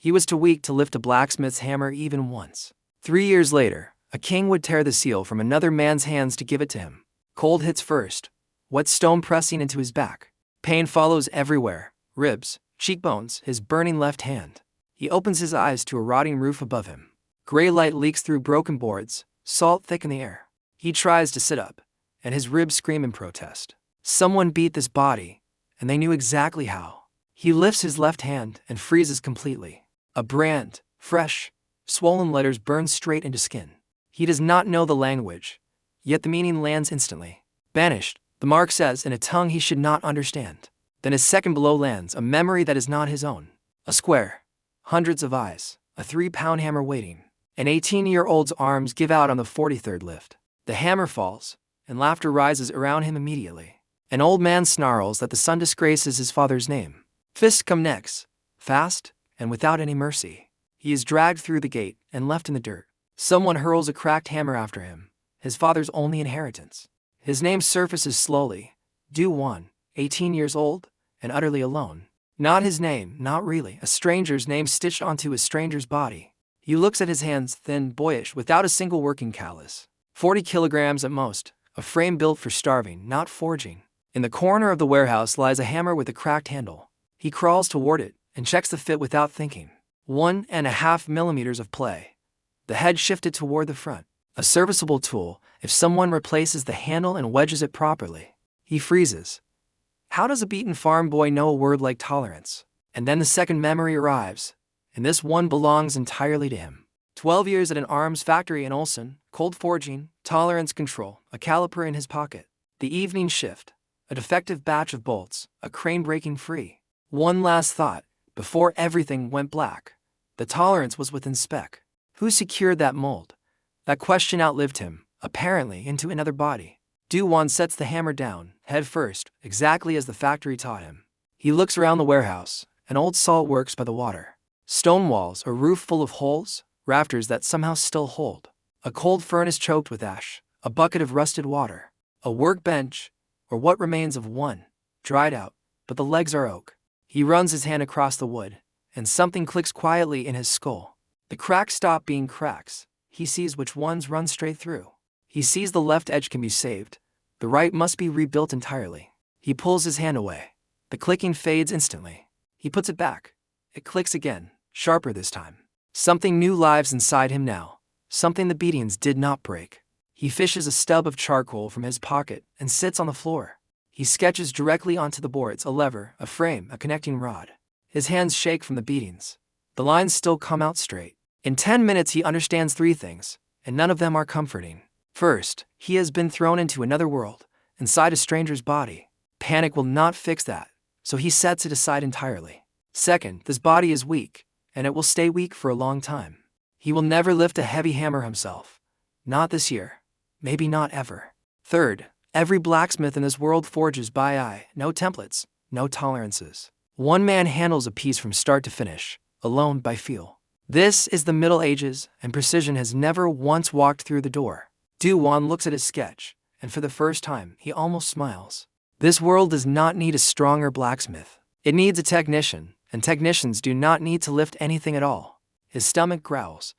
He was too weak to lift a blacksmith's hammer even once. 3 years later, a king would tear the seal from another man's hands to give it to him. Cold hits first, wet stone pressing into his back. Pain follows everywhere, ribs, cheekbones, his burning left hand. He opens his eyes to a rotting roof above him. Gray light leaks through broken boards, salt thick in the air. He tries to sit up, and his ribs scream in protest. Someone beat this body, and they knew exactly how. He lifts his left hand and freezes completely. A brand, fresh, swollen letters burn straight into skin. He does not know the language, yet the meaning lands instantly. Banished, the mark says in a tongue he should not understand. Then his second below lands a memory that is not his own. A square, hundreds of eyes, a 3-pound hammer waiting. An 18-year-old's arms give out on the 43rd lift. The hammer falls, and laughter rises around him immediately. An old man snarls that the son disgraces his father's name. Fists come next, fast, and without any mercy. He is dragged through the gate and left in the dirt. Someone hurls a cracked hammer after him, his father's only inheritance. His name surfaces slowly, Do-Hwan, 18 years old, and utterly alone. Not his name, not really, a stranger's name stitched onto a stranger's body. He looks at his hands, thin, boyish, without a single working callus. 40 kilograms at most, a frame built for starving, not forging. In the corner of the warehouse lies a hammer with a cracked handle. He crawls toward it and checks the fit without thinking. 1.5 millimeters of play. The head shifted toward the front. A serviceable tool if someone replaces the handle and wedges it properly. He freezes. How does a beaten farm boy know a word like tolerance? And then the second memory arrives, and this one belongs entirely to him. 12 years at an arms factory in Ulsan, cold forging, tolerance control, a caliper in his pocket. The evening shift, a defective batch of bolts, a crane breaking free. One last thought, before everything went black. The tolerance was within spec. Who secured that mold? That question outlived him, apparently into another body. Do-Hwan sets the hammer down, head first, exactly as the factory taught him. He looks around the warehouse, an old salt works by the water. Stone walls, a roof full of holes, rafters that somehow still hold. A cold furnace choked with ash, a bucket of rusted water. A workbench, or what remains of one, dried out, but the legs are oak. He runs his hand across the wood, and something clicks quietly in his skull. The cracks stop being cracks. He sees which ones run straight through. He sees the left edge can be saved. The right must be rebuilt entirely. He pulls his hand away. The clicking fades instantly. He puts it back. It clicks again, sharper this time. Something new lives inside him now. Something the beatings did not break. He fishes a stub of charcoal from his pocket and sits on the floor. He sketches directly onto the boards a lever, a frame, a connecting rod. His hands shake from the beatings. The lines still come out straight. In 10 minutes he understands 3 things, and none of them are comforting. First, he has been thrown into another world, inside a stranger's body. Panic will not fix that, so he sets it aside entirely. Second, this body is weak, and it will stay weak for a long time. He will never lift a heavy hammer himself. Not this year. Maybe not ever. Third, every blacksmith in this world forges by eye, no templates, no tolerances. One man handles a piece from start to finish, alone by feel. This is the Middle Ages, and precision has never once walked through the door. Do-Hwan looks at his sketch, and for the first time, he almost smiles. This world does not need a stronger blacksmith. It needs a technician, and technicians do not need to lift anything at all. His stomach growls.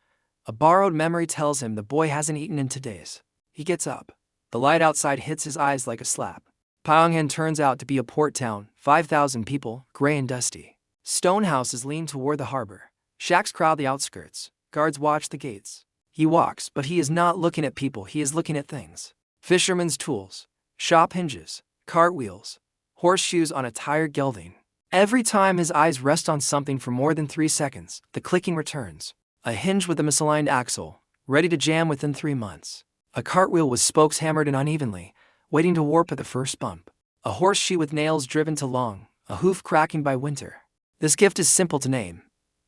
A borrowed memory tells him the boy hasn't eaten in 2 days. He gets up. The light outside hits his eyes like a slap. Pyongyang turns out to be a port town, 5,000 people, gray and dusty. Stone houses lean toward the harbor. Shacks crowd the outskirts. Guards watch the gates. He walks, but he is not looking at people, he is looking at things. Fishermen's tools, shop hinges, cartwheels, horseshoes on a tired gelding. Every time his eyes rest on something for more than 3 seconds, the clicking returns. A hinge with a misaligned axle, ready to jam within 3 months. A cartwheel with spokes hammered in unevenly, waiting to warp at the first bump. A horseshoe with nails driven too long, a hoof cracking by winter. This gift is simple to name,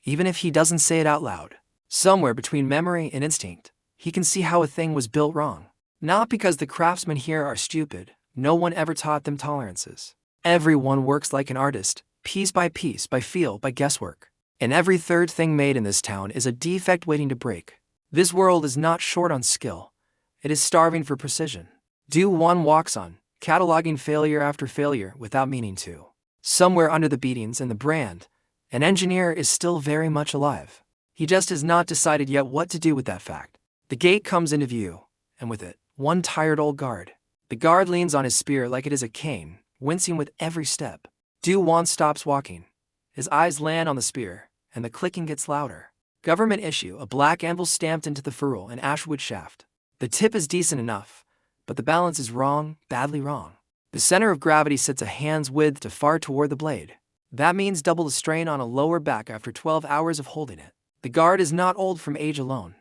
even if he doesn't say it out loud. Somewhere between memory and instinct, he can see how a thing was built wrong. Not because the craftsmen here are stupid, no one ever taught them tolerances. Everyone works like an artist, piece, by feel, by guesswork. And every third thing made in this town is a defect waiting to break. This world is not short on skill. It is starving for precision. Do-Hwan walks on, cataloging failure after failure without meaning to. Somewhere under the beatings and the brand, An engineer is still very much alive. He just has not decided yet what to do with that fact. The gate comes into view, and with it, one tired old guard. The guard leans on his spear like it is a cane, wincing with every step. Do-Hwan stops walking. His eyes land on the spear, and the clicking gets louder. Government issue, a black anvil stamped into the ferrule and ashwood shaft. The tip is decent enough, but the balance is wrong, badly wrong. The center of gravity sits a hand's width too far toward the blade. That means double the strain on a lower back after 12 hours of holding it. The guard is not old from age alone.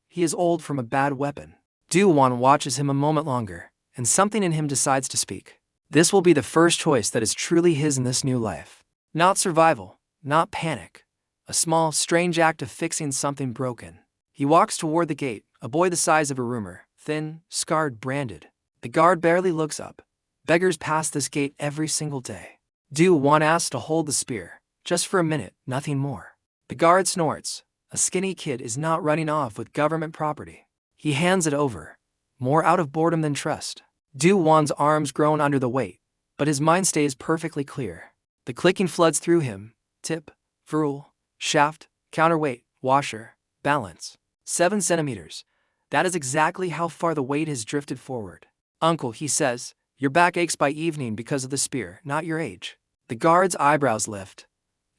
He is old from a bad weapon. Do-Hwan watches him a moment longer, and something in him decides to speak. This will be the first choice that is truly his in this new life. Not survival, not panic. A small, strange act of fixing something broken. He walks toward the gate, a boy the size of a roomer, thin, scarred, branded. The guard barely looks up. Beggars pass this gate every single day. Do-Hwan asks to hold the spear, just for a minute, nothing more. The guard snorts. A skinny kid is not running off with government property. He hands it over, more out of boredom than trust. Do-Hwan's arms groan under the weight, but his mind stays perfectly clear. The clicking floods through him. Tip, ferrule, shaft, counterweight, washer, balance. 7 centimeters. That is exactly how far the weight has drifted forward. Uncle, he says, your back aches by evening because of the spear, not your age. The guard's eyebrows lift.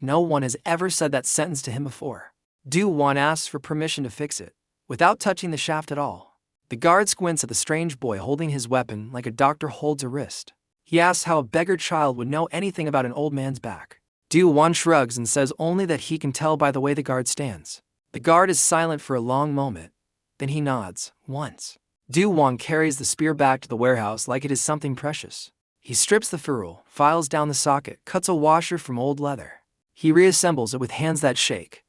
No one has ever said that sentence to him before. Do-Hwan asks for permission to fix it, without touching the shaft at all. The guard squints at the strange boy holding his weapon like a doctor holds a wrist. He asks how a beggar child would know anything about an old man's back. Do-Hwan shrugs and says only that he can tell by the way the guard stands. The guard is silent for a long moment. Then he nods, once. Do-Hwan carries the spear back to the warehouse like it is something precious. He strips the ferrule, files down the socket, cuts a washer from old leather. He reassembles it with hands that shake,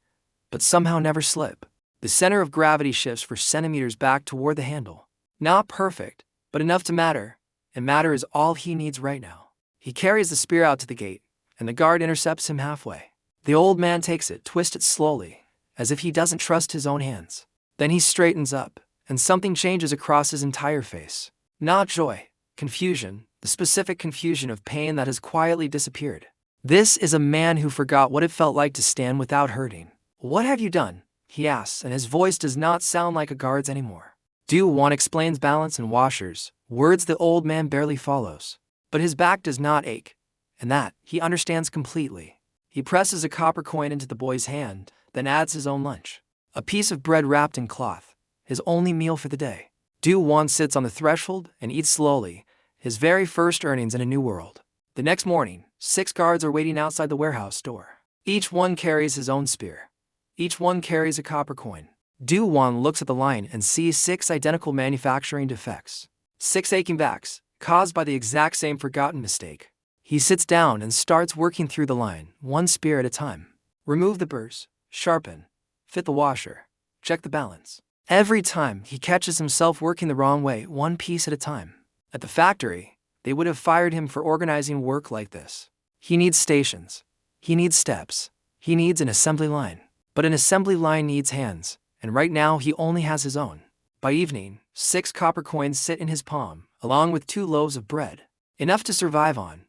but somehow never slip. The center of gravity shifts for centimeters back toward the handle. Not perfect, but enough to matter, and matter is all he needs right now. He carries the spear out to the gate, and the guard intercepts him halfway. The old man takes it, twists it slowly, as if he doesn't trust his own hands. Then he straightens up, and something changes across his entire face. Not joy, confusion, the specific confusion of pain that has quietly disappeared. This is a man who forgot what it felt like to stand without hurting. What have you done? He asks, and his voice does not sound like a guard's anymore. Do-Hwan explains balance and washers, words the old man barely follows. But his back does not ache, and that he understands completely. He presses a copper coin into the boy's hand, then adds his own lunch. A piece of bread wrapped in cloth, his only meal for the day. Do-Hwan sits on the threshold and eats slowly, his very first earnings in a new world. The next morning, 6 guards are waiting outside the warehouse door. Each one carries his own spear. Each one carries a copper coin. Do-Hwan looks at the line and sees 6 identical manufacturing defects. 6 aching backs, caused by the exact same forgotten mistake. He sits down and starts working through the line, one spear at a time. Remove the burrs, sharpen, fit the washer, check the balance. Every time, he catches himself working the wrong way, one piece at a time. At the factory, they would have fired him for organizing work like this. He needs stations. He needs steps. He needs an assembly line. But an assembly line needs hands, and right now he only has his own. By evening, 6 copper coins sit in his palm, along with 2 loaves of bread. Enough to survive on.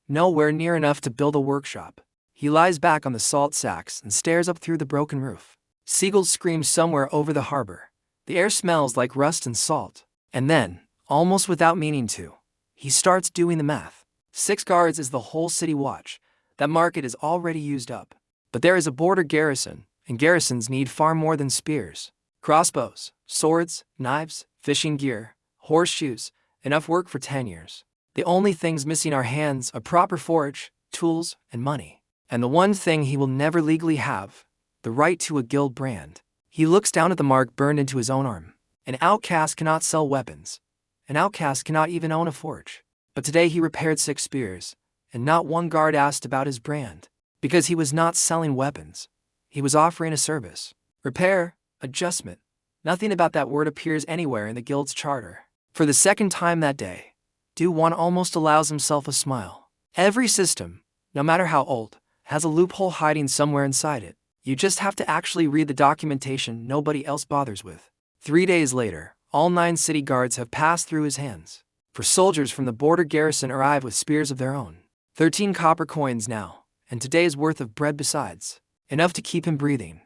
Nowhere near enough to build a workshop. He lies back on the salt sacks and stares up through the broken roof. Seagulls scream somewhere over the harbor. The air smells like rust and salt. And then, almost without meaning to, he starts doing the math. 6 guards is the whole city watch. That market is already used up. But there is a border garrison, and garrisons need far more than spears. Crossbows, swords, knives, fishing gear, horseshoes, enough work for 10 years. The only things missing are hands, a proper forge, tools, and money. And the one thing he will never legally have, the right to a guild brand. He looks down at the mark burned into his own arm. An outcast cannot sell weapons. An outcast cannot even own a forge. But today he repaired 6 spears, and not one guard asked about his brand. Because he was not selling weapons. He was offering a service. Repair, adjustment. Nothing about that word appears anywhere in the guild's charter. For the second time that day, Do-Hwan almost allows himself a smile. Every system, no matter how old, has a loophole hiding somewhere inside it. You just have to actually read the documentation nobody else bothers with. 3 days later, all 9 city guards have passed through his hands. For soldiers from the border garrison arrive with spears of their own. 13 copper coins now, and today's worth of bread besides. Enough to keep him breathing.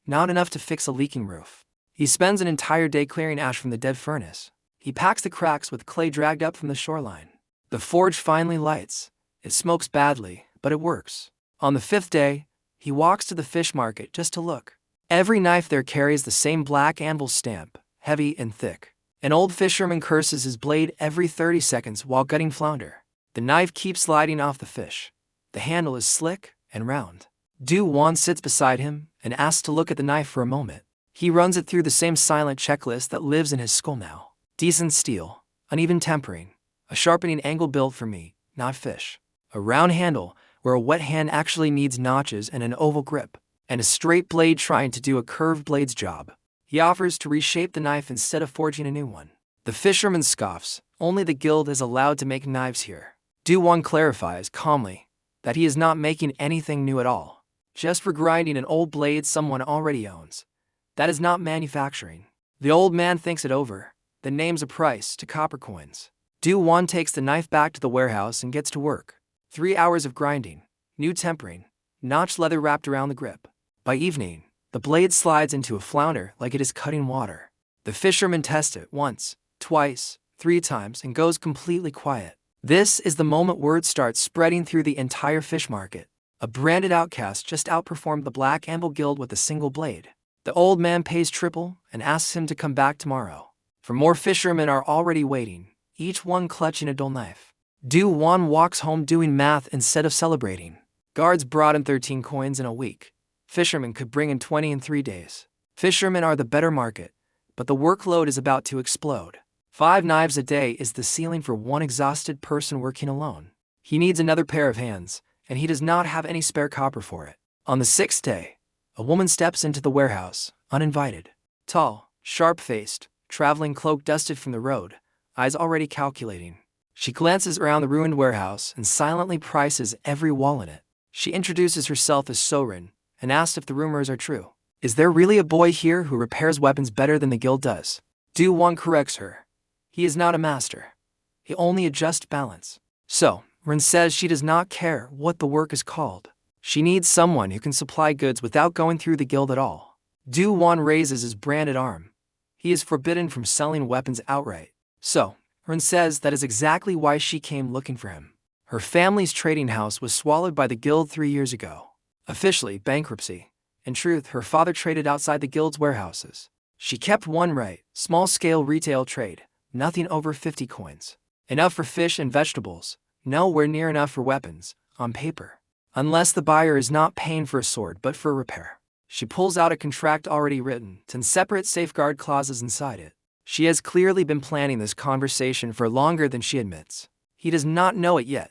Not enough to fix a leaking roof. He spends an entire day clearing ash from the dead furnace. He packs the cracks with clay dragged up from the shoreline. The forge finally lights. It smokes badly, but it works. On the 5th day, he walks to the fish market just to look. Every knife there carries the same black anvil stamp, heavy and thick. An old fisherman curses his blade every 30 seconds while gutting flounder. The knife keeps sliding off the fish. The handle is slick and round. Do-Hwan sits beside him and asks to look at the knife for a moment. He runs it through the same silent checklist that lives in his skull now. Decent steel, uneven tempering, a sharpening angle built for meat, not fish. A round handle where a wet hand actually needs notches and an oval grip, and a straight blade trying to do a curved blade's job. He offers to reshape the knife instead of forging a new one. The fisherman scoffs. Only the guild is allowed to make knives here. Do-Hwan clarifies calmly that he is not making anything new at all, just regrinding an old blade someone already owns. That is not manufacturing. The old man thinks it over, then names a price to copper coins. Do-Hwan takes the knife back to the warehouse and gets to work. 3 hours of grinding, new tempering, notched leather wrapped around the grip. By evening, the blade slides into a flounder like it is cutting water. The fisherman tests it once, twice, 3 times and goes completely quiet. This is the moment word starts spreading through the entire fish market. A branded outcast just outperformed the Black Anvil Guild with a single blade. The old man pays triple and asks him to come back tomorrow. For more fishermen are already waiting, each one clutching a dull knife. Do-Hwan walks home doing math instead of celebrating. Guards brought in 13 coins in a week. Fishermen could bring in 20 in 3 days. Fishermen are the better market, but the workload is about to explode. 5 knives a day is the ceiling for one exhausted person working alone. He needs another pair of hands, and he does not have any spare copper for it. On the 6th day, a woman steps into the warehouse, uninvited. Tall, sharp-faced, traveling cloak dusted from the road, eyes already calculating. She glances around the ruined warehouse and silently prices every wall in it. She introduces herself as Soren and asks if the rumors are true. Is there really a boy here who repairs weapons better than the guild does? Do-Hwan corrects her. He is not a master. He only adjusts balance. So, Ren says she does not care what the work is called. She needs someone who can supply goods without going through the guild at all. Do-Hwan raises his branded arm. He is forbidden from selling weapons outright. So, Ren says that is exactly why she came looking for him. Her family's trading house was swallowed by the guild 3 years ago. Officially, bankruptcy. In truth, her father traded outside the guild's warehouses. She kept one right, small-scale retail trade, nothing over 50 coins. Enough for fish and vegetables, nowhere near enough for weapons, on paper. Unless the buyer is not paying for a sword but for a repair. She pulls out a contract already written, 10 separate safeguard clauses inside it. She has clearly been planning this conversation for longer than she admits. He does not know it yet,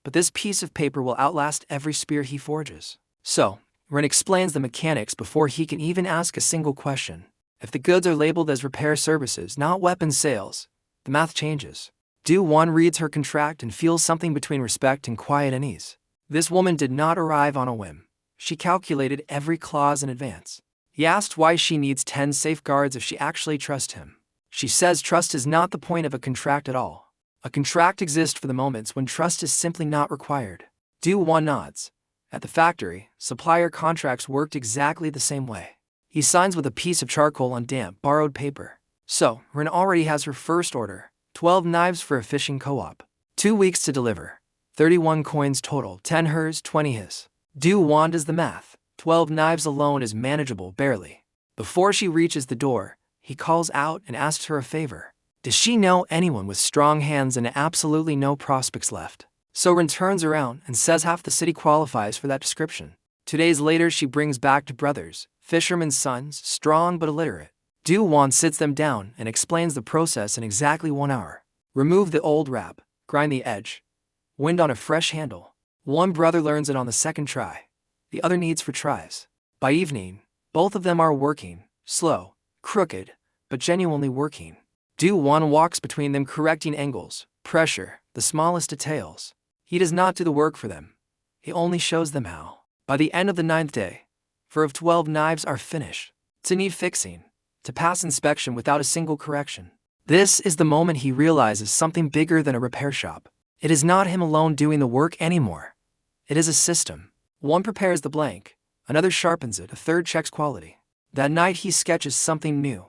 but this piece of paper will outlast every spear he forges. So, Ren explains the mechanics before he can even ask a single question. If the goods are labeled as repair services, not weapons sales, the math changes. Do-Hwan reads her contract and feels something between respect and quiet unease. This woman did not arrive on a whim. She calculated every clause in advance. He asked why she needs 10 safeguards if she actually trusts him. She says trust is not the point of a contract at all. A contract exists for the moments when trust is simply not required. Do-Hwan nods. At the factory, supplier contracts worked exactly the same way. He signs with a piece of charcoal on damp, borrowed paper. So, Ren already has her first order, 12 knives for a fishing co-op. 2 weeks to deliver. 31 coins total, 10 hers, 20 his. Do-Hwan does the math. 12 knives alone is manageable, barely. Before she reaches the door, he calls out and asks her a favor. Does she know anyone with strong hands and absolutely no prospects left? So Ren turns around and says half the city qualifies for that description. 2 days later, she brings back 2 brothers, fishermen's sons, strong but illiterate. Do-Hwan sits them down and explains the process in exactly 1 hour. Remove the old wrap, grind the edge, wind on a fresh handle. One brother learns it on the 2nd try. The other needs 4 tries. By evening, both of them are working, slow, crooked, but genuinely working. Do-Hwan walks between them correcting angles, pressure, the smallest details. He does not do the work for them. He only shows them how. By the end of the 9th day, 4 of 12 knives are finished. To need fixing, to pass inspection without a single correction. This is the moment he realizes something bigger than a repair shop. It is not him alone doing the work anymore. It is a system. One prepares the blank, another sharpens it, a third checks quality. That night he sketches something new.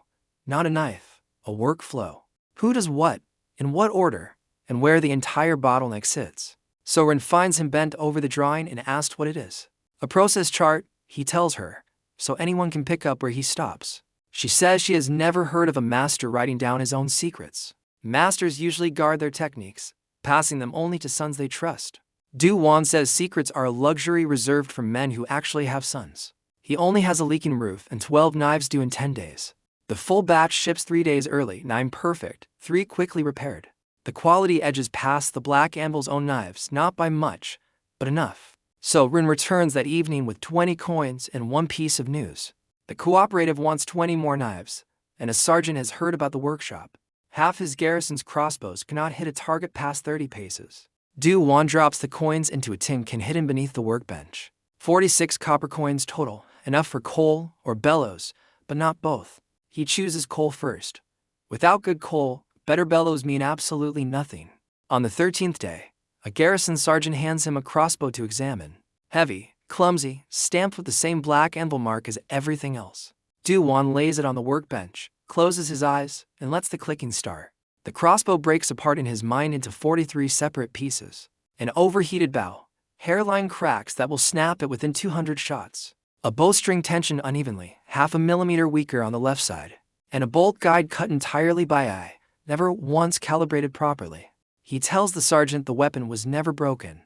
Not a knife, a workflow. Who does what, in what order, and where the entire bottleneck sits. So-rin finds him bent over the drawing and asks what it is. A process chart, he tells her, so anyone can pick up where he stops. She says she has never heard of a master writing down his own secrets. Masters usually guard their techniques, passing them only to sons they trust. Do-Hwan says secrets are a luxury reserved for men who actually have sons. He only has a leaking roof and 12 knives due in 10 days. The full batch ships 3 days early, 9 perfect, 3 quickly repaired. The quality edges past the Black Anvil's own knives, not by much, but enough. So-rin returns that evening with 20 coins and 1 piece of news. The cooperative wants 20 more knives, and a sergeant has heard about the workshop. Half his garrison's crossbows cannot hit a target past 30 paces. Do-Hwan drops the coins into a tin can hidden beneath the workbench. 46 copper coins total, enough for coal or bellows, but not both. He chooses coal first. Without good coal, better bellows mean absolutely nothing. On the 13th day, a garrison sergeant hands him a crossbow to examine. Heavy, clumsy, stamped with the same Black Anvil mark as everything else. Do-Hwan lays it on the workbench, closes his eyes, and lets the clicking start. The crossbow breaks apart in his mind into 43 separate pieces. An overheated bow, hairline cracks that will snap it within 200 shots. A bowstring tensioned unevenly, half a millimeter weaker on the left side. And a bolt guide cut entirely by eye, never once calibrated properly. He tells the sergeant the weapon was never broken.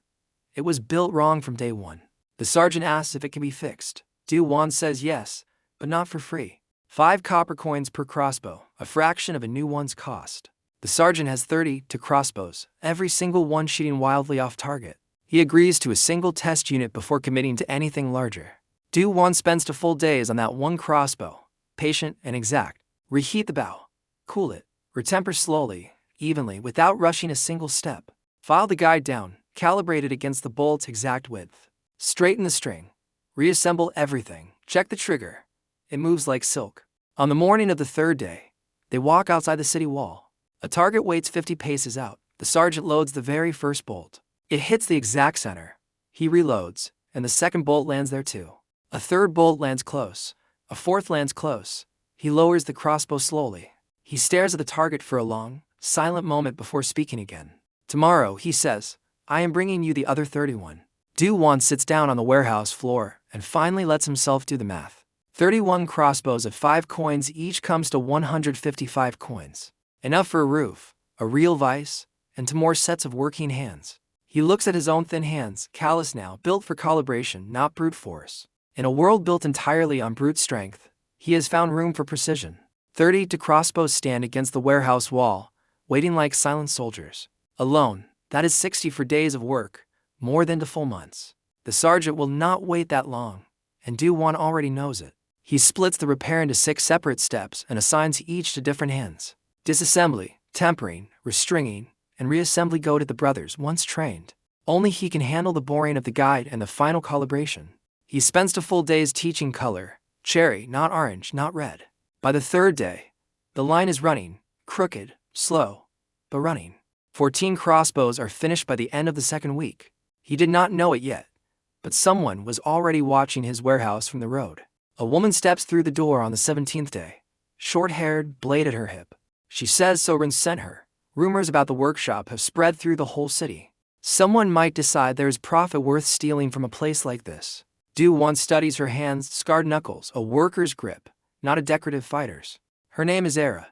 It was built wrong from day one. The sergeant asks if it can be fixed. Do-Hwan says yes, but not for free. 5 copper coins per crossbow, a fraction of a new one's cost. The sergeant has 30 crossbows, every single one shooting wildly off target. He agrees to a single test unit before committing to anything larger. Do-Hwan spends 2 full days on that one crossbow, patient and exact. Reheat the bow, cool it, retemper slowly, evenly, without rushing a single step. File the guide down, calibrate it against the bolt's exact width. Straighten the string. Reassemble everything. Check the trigger. It moves like silk. On the morning of the 3rd day, they walk outside the city wall. A target waits 50 paces out. The sergeant loads the very first bolt. It hits the exact center. He reloads, and the second bolt lands there too. A third bolt lands close. A fourth lands close. He lowers the crossbow slowly. He stares at the target for a long, silent moment before speaking again. Tomorrow, he says, I am bringing you the other 31. Do-Hwan sits down on the warehouse floor and finally lets himself do the math. 31 crossbows of 5 coins each comes to 155 coins. Enough for a roof, a real vice, and 2 more sets of working hands. He looks at his own thin hands, callous now, built for calibration, not brute force. In a world built entirely on brute strength, he has found room for precision. 30 crossbows stand against the warehouse wall, waiting like silent soldiers. Alone, that is 60 for days of work, more than 2 full months. The sergeant will not wait that long, and Do-Hwan already knows it. He splits the repair into 6 separate steps and assigns each to different hands. Disassembly, tempering, restringing, and reassembly go to the brothers once trained. Only he can handle the boring of the guide and the final calibration. He spends 2 full days teaching color, cherry, not orange, not red. By the 3rd day, the line is running, crooked, slow, but running. 14 crossbows are finished by the end of the 2nd week. He did not know it yet, but someone was already watching his warehouse from the road. A woman steps through the door on the 17th day, short-haired, blade at her hip. She says So-rin sent her. Rumors about the workshop have spread through the whole city. Someone might decide there is profit worth stealing from a place like this. Do-Hwan studies her hands, scarred knuckles, a worker's grip, not a decorative fighter's. Her name is Era.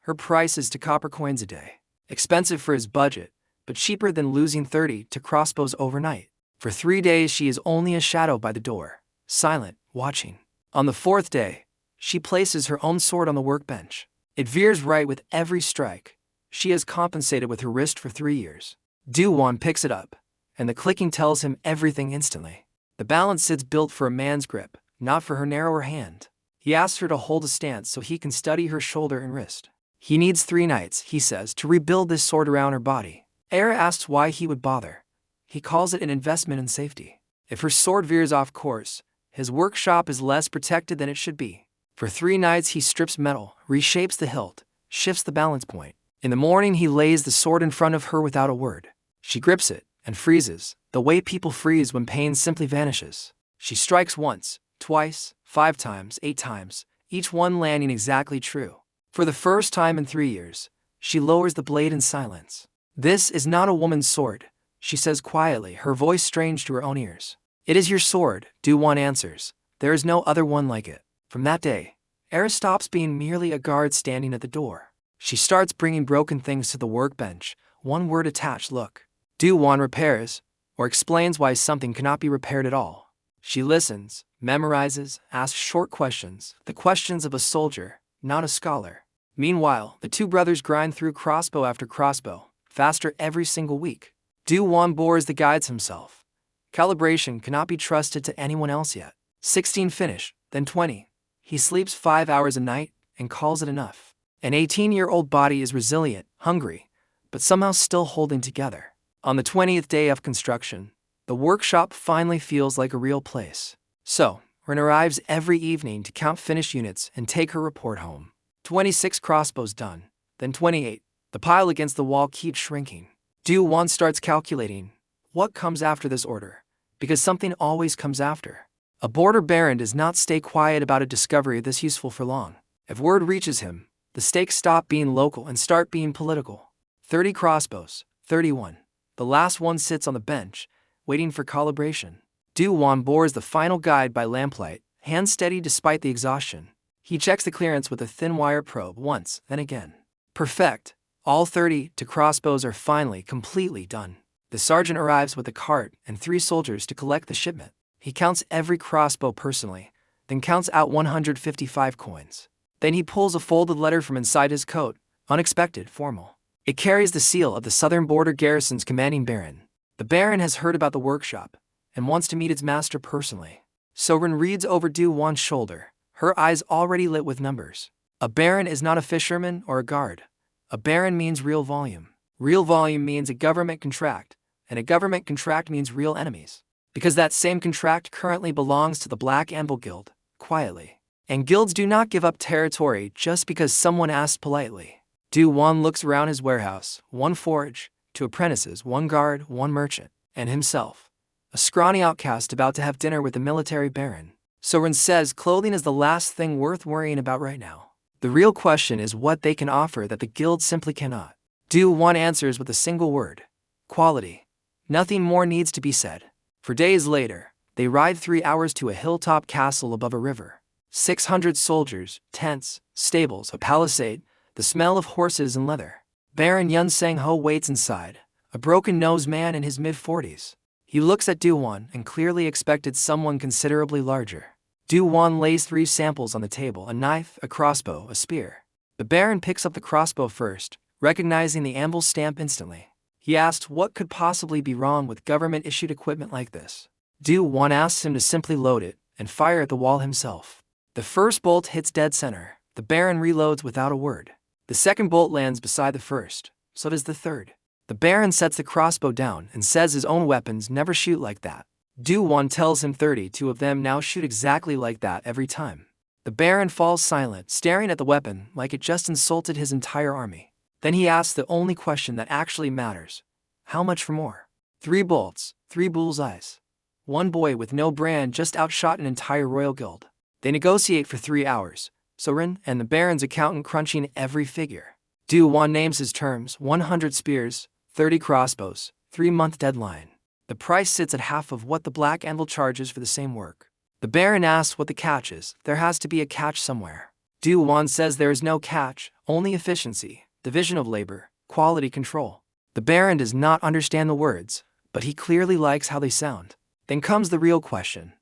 Her price is 2 copper coins a day. Expensive for his budget, but cheaper than losing 30 crossbows overnight. For 3 days she is only a shadow by the door, silent, watching. On the 4th day, she places her own sword on the workbench. It veers right with every strike. She has compensated with her wrist for 3 years. Do-Hwan picks it up, and the clicking tells him everything instantly. The balance sits built for a man's grip, not for her narrower hand. He asks her to hold a stance so he can study her shoulder and wrist. He needs 3 nights, he says, to rebuild this sword around her body. Era asks why he would bother. He calls it an investment in safety. If her sword veers off course, his workshop is less protected than it should be. For 3 nights he strips metal, reshapes the hilt, shifts the balance point. In the morning he lays the sword in front of her without a word. She grips it, and freezes, the way people freeze when pain simply vanishes. She strikes once, twice, 5 times, 8 times, each one landing exactly true. For the first time in 3 years, she lowers the blade in silence. "This is not a woman's sword," she says quietly, her voice strange to her own ears. "It is your sword," Do-Hwan answers. "There is no other one like it." From that day, Eris stops being merely a guard standing at the door. She starts bringing broken things to the workbench, one word attached, "look." Do-Hwan repairs, or explains why something cannot be repaired at all. She listens, memorizes, asks short questions, the questions of a soldier, not a scholar. Meanwhile, the two brothers grind through crossbow after crossbow, faster every single week. Do-Hwan bores the guides himself. Calibration cannot be trusted to anyone else yet. 16 finish, then 20. He sleeps 5 hours a night and calls it enough. An 18-year-old body is resilient, hungry, but somehow still holding together. On the 20th day of construction, the workshop finally feels like a real place. So, Rin arrives every evening to count finished units and take her report home. 26 crossbows done, then 28. The pile against the wall keeps shrinking. Do-Hwan starts calculating what comes after this order, because something always comes after. A border baron does not stay quiet about a discovery this useful for long. If word reaches him, the stakes stop being local and start being political. 30 crossbows, 31. The last one sits on the bench, waiting for calibration. Do-Hwan bores the final guide by lamplight, hands steady despite the exhaustion. He checks the clearance with a thin wire probe once, then again. Perfect. All 32 crossbows are finally completely done. The sergeant arrives with a cart and 3 soldiers to collect the shipment. He counts every crossbow personally, then counts out 155 coins. Then he pulls a folded letter from inside his coat, unexpected, formal. It carries the seal of the southern border garrison's commanding baron. The baron has heard about the workshop and wants to meet its master personally. So Rin reads over Do-Hwan's shoulder, her eyes already lit with numbers. A baron is not a fisherman or a guard. A baron means real volume. Real volume means a government contract, and a government contract means real enemies. Because that same contract currently belongs to the Black Anvil Guild, quietly. And guilds do not give up territory just because someone asked politely. Do-Hwan looks around his warehouse, 1 forge, 2 apprentices, 1 guard, 1 merchant, and himself, a scrawny outcast about to have dinner with the military baron. So Rin says clothing is the last thing worth worrying about right now. The real question is what they can offer that the guild simply cannot. Do-Hwan answers with a single word: quality. Nothing more needs to be said. For days later, they ride 3 hours to a hilltop castle above a river. 600 soldiers, tents, stables, a palisade, the smell of horses and leather. Baron Yun Sang-ho waits inside, a broken-nosed man in his mid-40s. He looks at Do-Hwan and clearly expected someone considerably larger. Do-Hwan lays 3 samples on the table: a knife, a crossbow, a spear. The baron picks up the crossbow first, recognizing the anvil stamp instantly. He asks what could possibly be wrong with government-issued equipment like this. Do-Hwan asks him to simply load it and fire at the wall himself. The first bolt hits dead center. The baron reloads without a word. The second bolt lands beside the first, so does the third. The baron sets the crossbow down and says his own weapons never shoot like that. Do-Hwan tells him 32 of them now shoot exactly like that every time. The baron falls silent, staring at the weapon like it just insulted his entire army. Then he asks the only question that actually matters: how much for more? 3 bolts, 3 bullseyes. One boy with no brand just outshot an entire royal guild. They negotiate for 3 hours, so Rin and the baron's accountant crunching every figure. Do-Hwan names his terms: 100 spears, 30 crossbows, 3-month deadline. The price sits at half of what the Black Anvil charges for the same work. The baron asks what the catch is. There has to be a catch somewhere. Do-Hwan says there is no catch, only efficiency, division of labor, quality control. The baron does not understand the words, but he clearly likes how they sound. Then comes the real question: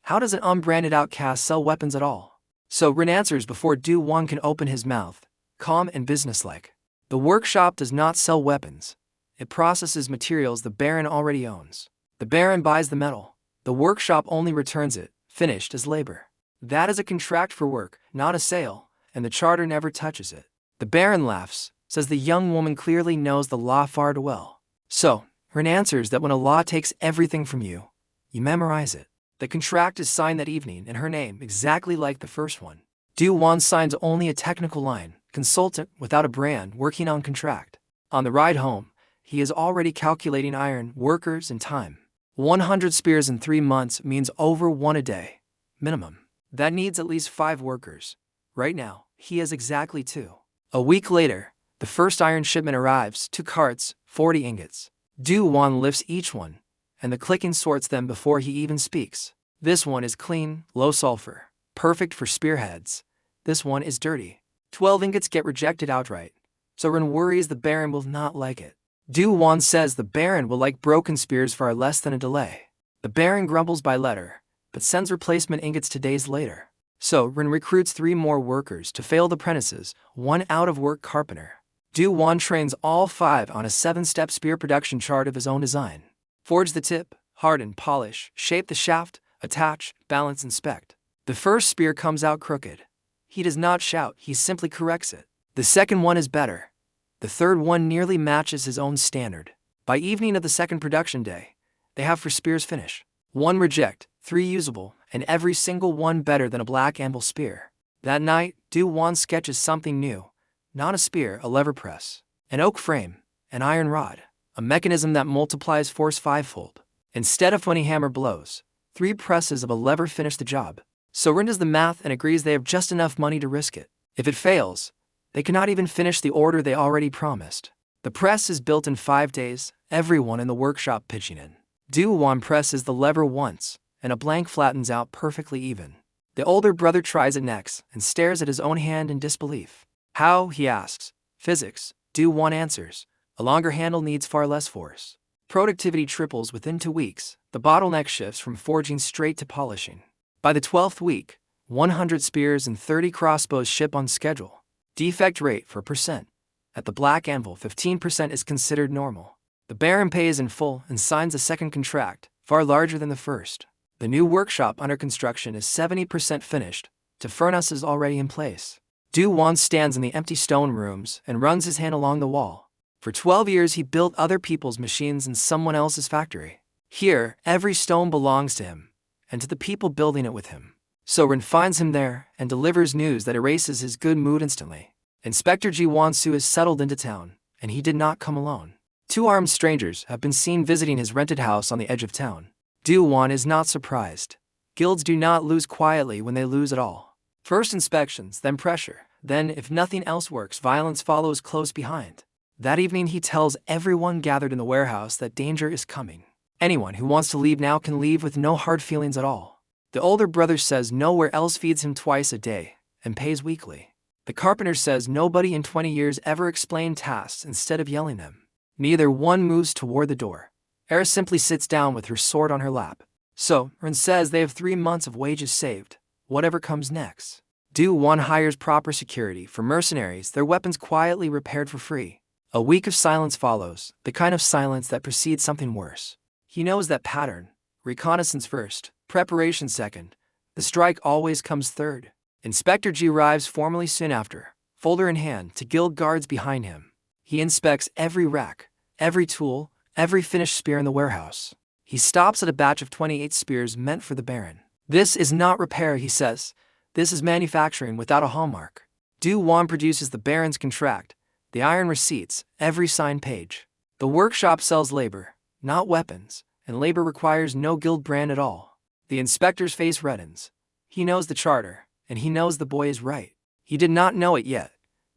how does an unbranded outcast sell weapons at all? So Rin answers before Do-Hwan can open his mouth, calm and businesslike. The workshop does not sell weapons. It processes materials the baron already owns. The baron buys the metal. The workshop only returns it, finished, as labor. That is a contract for work, not a sale, and the charter never touches it. The baron laughs, says the young woman clearly knows the law far too well. So, Rin answers that when a law takes everything from you, you memorize it. The contract is signed that evening in her name, exactly like the first one. Do-Hwan signs only a technical line: consultant without a brand working on contract. On the ride home, he is already calculating iron, workers, and time. 100 spears in 3 months means over 1 a day, minimum. That needs at least 5 workers. Right now, he has exactly 2. A week later, the first iron shipment arrives, 2 carts, 40 ingots. Do-Hwan lifts each one, and the clicking sorts them before he even speaks. This one is clean, low sulfur, perfect for spearheads. This one is dirty. 12 ingots get rejected outright. So Rin worries the Baron will not like it. Do-Hwan says the Baron will like broken spears far less than a delay. The Baron grumbles by letter, but sends replacement ingots 2 days later. So Rin recruits 3 more workers to failed apprentices, 1 out-of-work carpenter. Do-Hwan trains all 5 on a 7-step spear production chart of his own design. Forge the tip, harden, polish, shape the shaft, attach, balance, inspect. The first spear comes out crooked. He does not shout, he simply corrects it. The second one is better. The third one nearly matches his own standard. By evening of the second production day, they have 4 spears finish. 1 reject, 3 usable, and every single one better than a black anvil spear. That night, Do-Hwan sketches something new. Not a spear, a lever press, an oak frame, an iron rod, a mechanism that multiplies force 5-fold. Instead of 20 hammer blows, 3 presses of a lever finish the job. So Rin does the math and agrees they have just enough money to risk it. If it fails, they cannot even finish the order they already promised. The press is built in 5 days, everyone in the workshop pitching in. Do-Hwan presses the lever once, and a blank flattens out perfectly even. The older brother tries it next and stares at his own hand in disbelief. How, he asks. Physics, Do-Hwan answers. A longer handle needs far less force. Productivity triples within 2 weeks. The bottleneck shifts from forging straight to polishing. By the 12th week, 100 spears and 30 crossbows ship on schedule. Defect rate for %. At the Black Anvil, 15% is considered normal. The Baron pays in full and signs a second contract, far larger than the first. The new workshop under construction is 70% finished. The furnace is already in place. Do-Hwan stands in the empty stone rooms and runs his hand along the wall. For 12 years he built other people's machines in someone else's factory. Here, every stone belongs to him, and to the people building it with him. So Rin finds him there and delivers news that erases his good mood instantly. Inspector Ji Won-soo has settled into town, and he did not come alone. 2 armed strangers have been seen visiting his rented house on the edge of town. Do-Hwan is not surprised. Guilds do not lose quietly when they lose at all. First inspections, then pressure, then if nothing else works, violence follows close behind. That evening he tells everyone gathered in the warehouse that danger is coming. Anyone who wants to leave now can leave with no hard feelings at all. The older brother says nowhere else feeds him twice a day and pays weekly. The carpenter says nobody in 20 years ever explained tasks instead of yelling them. Neither one moves toward the door. Era simply sits down with her sword on her lap. So, Rin says they have 3 months of wages saved, whatever comes next. Do-Hwan hires proper security for mercenaries, their weapons quietly repaired for free. A week of silence follows, the kind of silence that precedes something worse. He knows that pattern. Reconnaissance first, preparation second. The strike always comes third. Inspector Ji arrives formally soon after, folder in hand, to guild guards behind him. He inspects every rack, every tool, every finished spear in the warehouse. He stops at a batch of 28 spears meant for the Baron. This is not repair, he says. This is manufacturing without a hallmark. Do-Hwan produces the Baron's contract, the iron receipts, every signed page. The workshop sells labor, not weapons, and labor requires no guild brand at all. The inspector's face reddens. He knows the charter, and he knows the boy is right. He did not know it yet,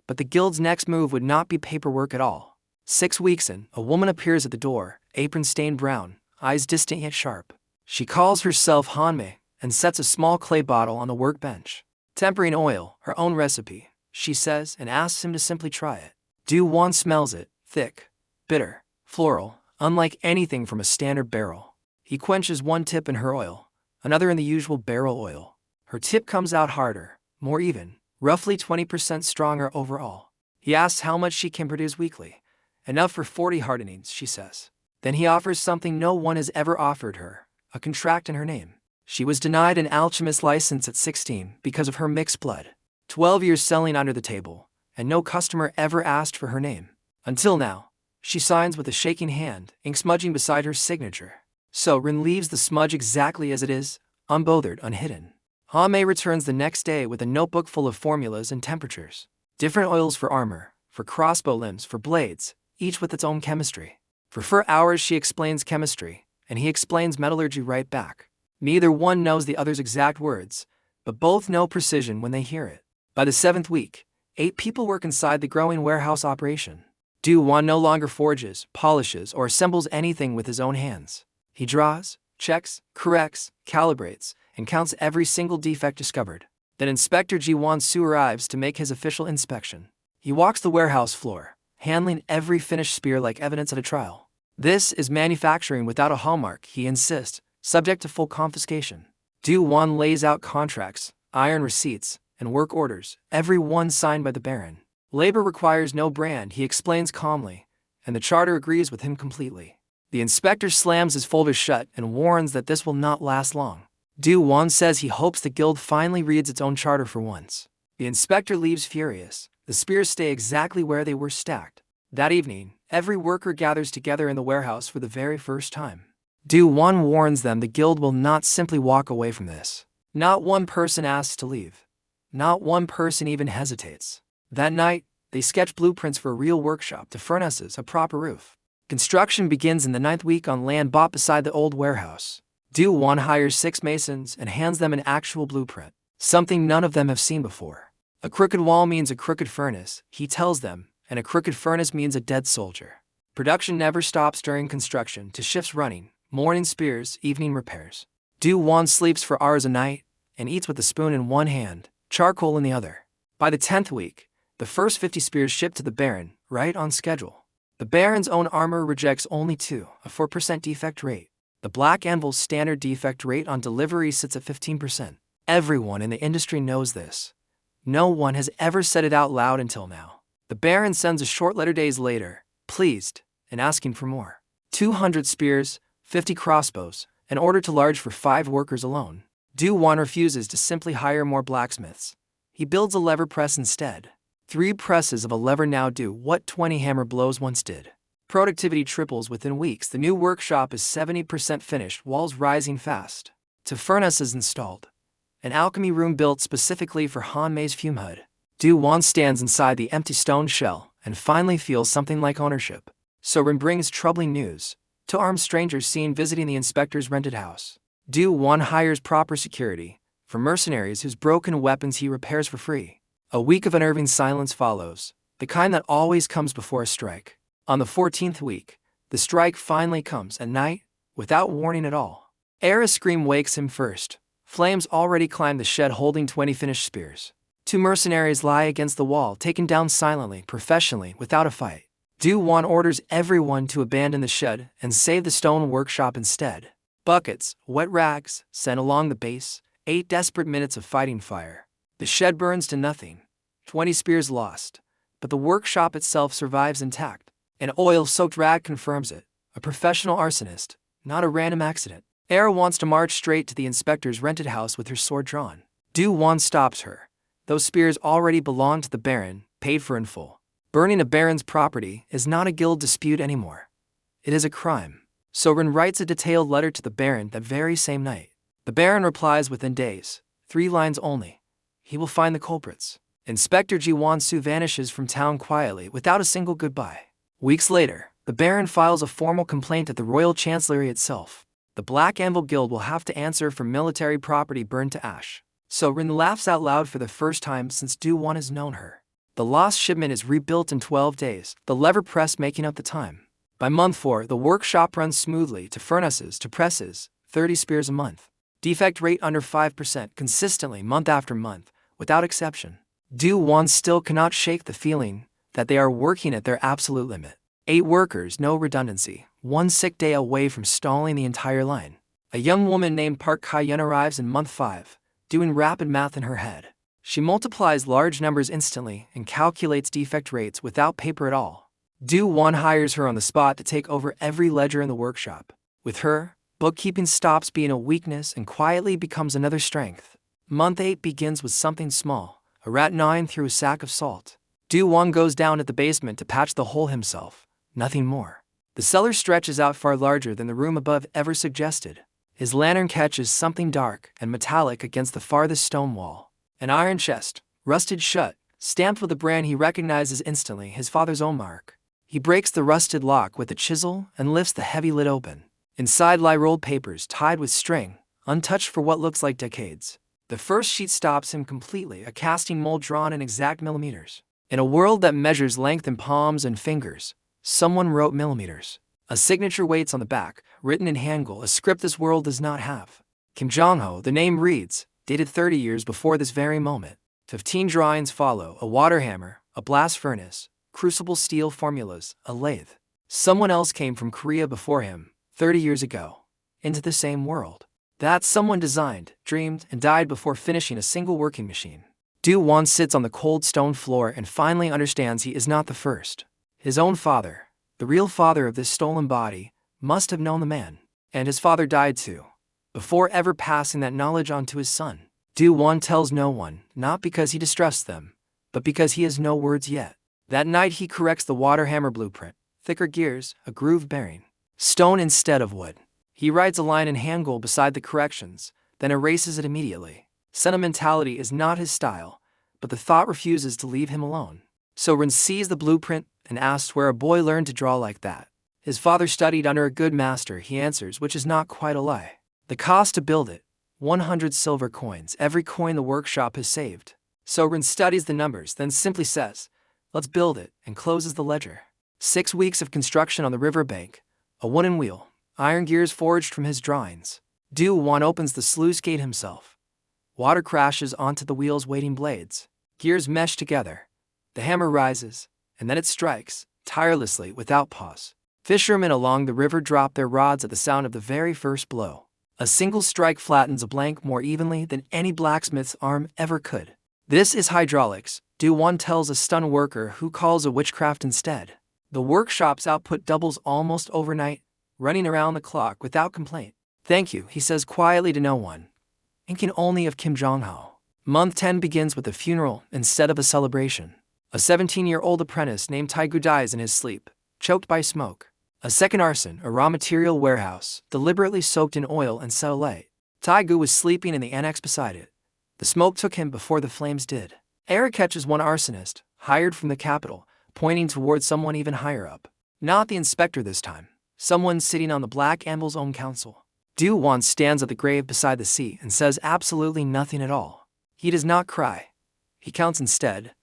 but the guild's next move would not be paperwork at all. 6 weeks in, a woman appears at the door, apron stained brown, eyes distant yet sharp. She calls herself Hanmei and sets a small clay bottle on the workbench. Tempering oil, her own recipe, she says, and asks him to simply try it. Do-Hwan smells it, thick, bitter, floral, unlike anything from a standard barrel. He quenches 1 tip in her oil, another in the usual barrel oil. Her tip comes out harder, more even, roughly 20% stronger overall. He asks how much she can produce weekly. Enough for 40 hardenings, she says. Then he offers something no one has ever offered her, a contract in her name. She was denied an alchemist license at 16 because of her mixed blood. 12 years selling under the table, and no customer ever asked for her name. Until now, she signs with a shaking hand, ink smudging beside her signature. So Rin leaves the smudge exactly as it is, unbothered, unhidden. Hanmei returns the next day with a notebook full of formulas and temperatures. Different oils for armor, for crossbow limbs, for blades, each with its own chemistry. For 4 hours she explains chemistry, and he explains metallurgy right back. Neither one knows the other's exact words, but both know precision when they hear it. By the 7th week, 8 people work inside the growing warehouse operation. Do-Hwan no longer forges, polishes, or assembles anything with his own hands. He draws, checks, corrects, calibrates, and counts every single defect discovered. Then Inspector Ji-Won-soo arrives to make his official inspection. He walks the warehouse floor, handling every finished spear like evidence at a trial. This is manufacturing without a hallmark, he insists, subject to full confiscation. Do-Hwan lays out contracts, iron receipts, and work orders, every one signed by the Baron. Labor requires no brand, he explains calmly, and the charter agrees with him completely. The inspector slams his folder shut and warns that this will not last long. Do-Hwan says he hopes the guild finally reads its own charter for once. The inspector leaves furious. The spears stay exactly where they were stacked. That evening, every worker gathers together in the warehouse for the very first time. Do-Hwan warns them the guild will not simply walk away from this. Not one person asks to leave. Not one person even hesitates. That night, they sketch blueprints for a real workshop to furnaces, a proper roof. Construction begins in the 9th week on land bought beside the old warehouse. Do-Hwan hires 6 masons and hands them an actual blueprint, something none of them have seen before. A crooked wall means a crooked furnace, he tells them, and a crooked furnace means a dead soldier. Production never stops during construction, to shifts running, morning spears, evening repairs. Do-Hwan sleeps for hours a night and eats with a spoon in one hand, charcoal in the other. By the 10th week, the first 50 spears shipped to the Baron, right on schedule. The Baron's own armor rejects only 2, a 4% defect rate. The Black Anvil's standard defect rate on delivery sits at 15%. Everyone in the industry knows this. No one has ever said it out loud until now. The Baron sends a short letter days later, pleased, and asking for more. 200 spears, 50 crossbows, an order to large for 5 workers alone. Do-Hwan refuses to simply hire more blacksmiths. He builds a lever press instead. 3 presses of a lever now do what 20 hammer blows once did. Productivity triples within weeks. The new workshop is 70% finished, walls rising fast. 2 furnaces installed. An alchemy room built specifically for Han Mei's fume hood. Do-Hwan stands inside the empty stone shell and finally feels something like ownership. So-rin brings troubling news. 2 armed strangers seen visiting the inspector's rented house. Do-Hwan hires proper security for mercenaries whose broken weapons he repairs for free. A week of unnerving silence follows, the kind that always comes before a strike. On the 14th week, the strike finally comes at night, without warning at all. Era's scream wakes him first. Flames already climb the shed holding 20 finished spears. 2 mercenaries lie against the wall, taken down silently, professionally, without a fight. Do-Hwan orders everyone to abandon the shed and save the stone workshop instead. Buckets, wet rags, sent along the base, 8 desperate minutes of fighting fire. The shed burns to nothing. 20 spears lost. But the workshop itself survives intact. An oil-soaked rag confirms it. A professional arsonist, not a random accident. Era wants to march straight to the inspector's rented house with her sword drawn. Do-Hwan stops her. Those spears already belong to the Baron, paid for in full. Burning a Baron's property is not a guild dispute anymore. It is a crime. So-rin writes a detailed letter to the Baron that very same night. The Baron replies within days, 3 lines only. He will find the culprits. Inspector Ji-Won-soo vanishes from town quietly without a single goodbye. Weeks later, the Baron files a formal complaint at the Royal Chancellery itself. The Black Anvil Guild will have to answer for military property burned to ash. So-rin laughs out loud for the first time since Do-Hwan has known her. The lost shipment is rebuilt in 12 days, the lever press making up the time. By month 4, the workshop runs smoothly, to furnaces to presses, 30 spears a month. Defect rate under 5% consistently month after month, without exception. Do-Hwan still cannot shake the feeling that they are working at their absolute limit. 8 workers, no redundancy, 1 sick day away from stalling the entire line. A young woman named Park Kai-yun arrives in month 5, doing rapid math in her head. She multiplies large numbers instantly and calculates defect rates without paper at all. Do-Hwan hires her on the spot to take over every ledger in the workshop. With her, bookkeeping stops being a weakness and quietly becomes another strength. Month 8 begins with something small, a rat gnawing through a sack of salt. Do-Hwan goes down at the basement to patch the hole himself, nothing more. The cellar stretches out far larger than the room above ever suggested. His lantern catches something dark and metallic against the farthest stone wall. An iron chest, rusted shut, stamped with a brand he recognizes instantly, his father's own mark. He breaks the rusted lock with a chisel and lifts the heavy lid open. Inside lie rolled papers tied with string, untouched for what looks like decades. The first sheet stops him completely, a casting mold drawn in exact millimeters. In a world that measures length in palms and fingers, someone wrote millimeters. A signature waits on the back, written in Hangul, a script this world does not have. Kim Jong-ho, the name reads, dated 30 years before this very moment. 15 drawings follow: a water hammer, a blast furnace, crucible steel formulas, a lathe. Someone else came from Korea before him, 30 years ago, into the same world. That someone designed, dreamed, and died before finishing a single working machine. Do-Hwan sits on the cold stone floor and finally understands he is not the first. His own father, the real father of this stolen body, must have known the man. And his father died too, before ever passing that knowledge on to his son. Do-Hwan tells no one, not because he distrusts them, but because he has no words yet. That night he corrects the water hammer blueprint: thicker gears, a groove bearing, stone instead of wood. He writes a line in Hangul beside the corrections, then erases it immediately. Sentimentality is not his style, but the thought refuses to leave him alone. So Rin sees the blueprint and asks where a boy learned to draw like that. His father studied under a good master, he answers, which is not quite a lie. The cost to build it: 100 silver coins, every coin the workshop has saved. So Rin studies the numbers, then simply says, "Let's build it," and closes the ledger. 6 weeks of construction on the riverbank, a wooden wheel, iron gears forged from his drawings. Do-Hwan opens the sluice gate himself. Water crashes onto the wheel's waiting blades. Gears mesh together. The hammer rises, and then it strikes, tirelessly, without pause. Fishermen along the river drop their rods at the sound of the very first blow. A single strike flattens a blank more evenly than any blacksmith's arm ever could. This is hydraulics, Do-Hwan tells a stunned worker who calls it witchcraft instead. The workshop's output doubles almost overnight, running around the clock without complaint. "Thank you," he says quietly to no one, thinking only of Kim Jong-ho. Month 10 begins with a funeral instead of a celebration. A 17-year-old apprentice named Taegu dies in his sleep, choked by smoke. A second arson, a raw material warehouse, deliberately soaked in oil and set alight. Taegu was sleeping in the annex beside it. The smoke took him before the flames did. Eric catches one arsonist, hired from the capital, pointing towards someone even higher up. Not the inspector this time. Someone sitting on the Black Anvil's own council. Do-Hwan stands at the grave beside the sea and says absolutely nothing at all. He does not cry. He counts instead,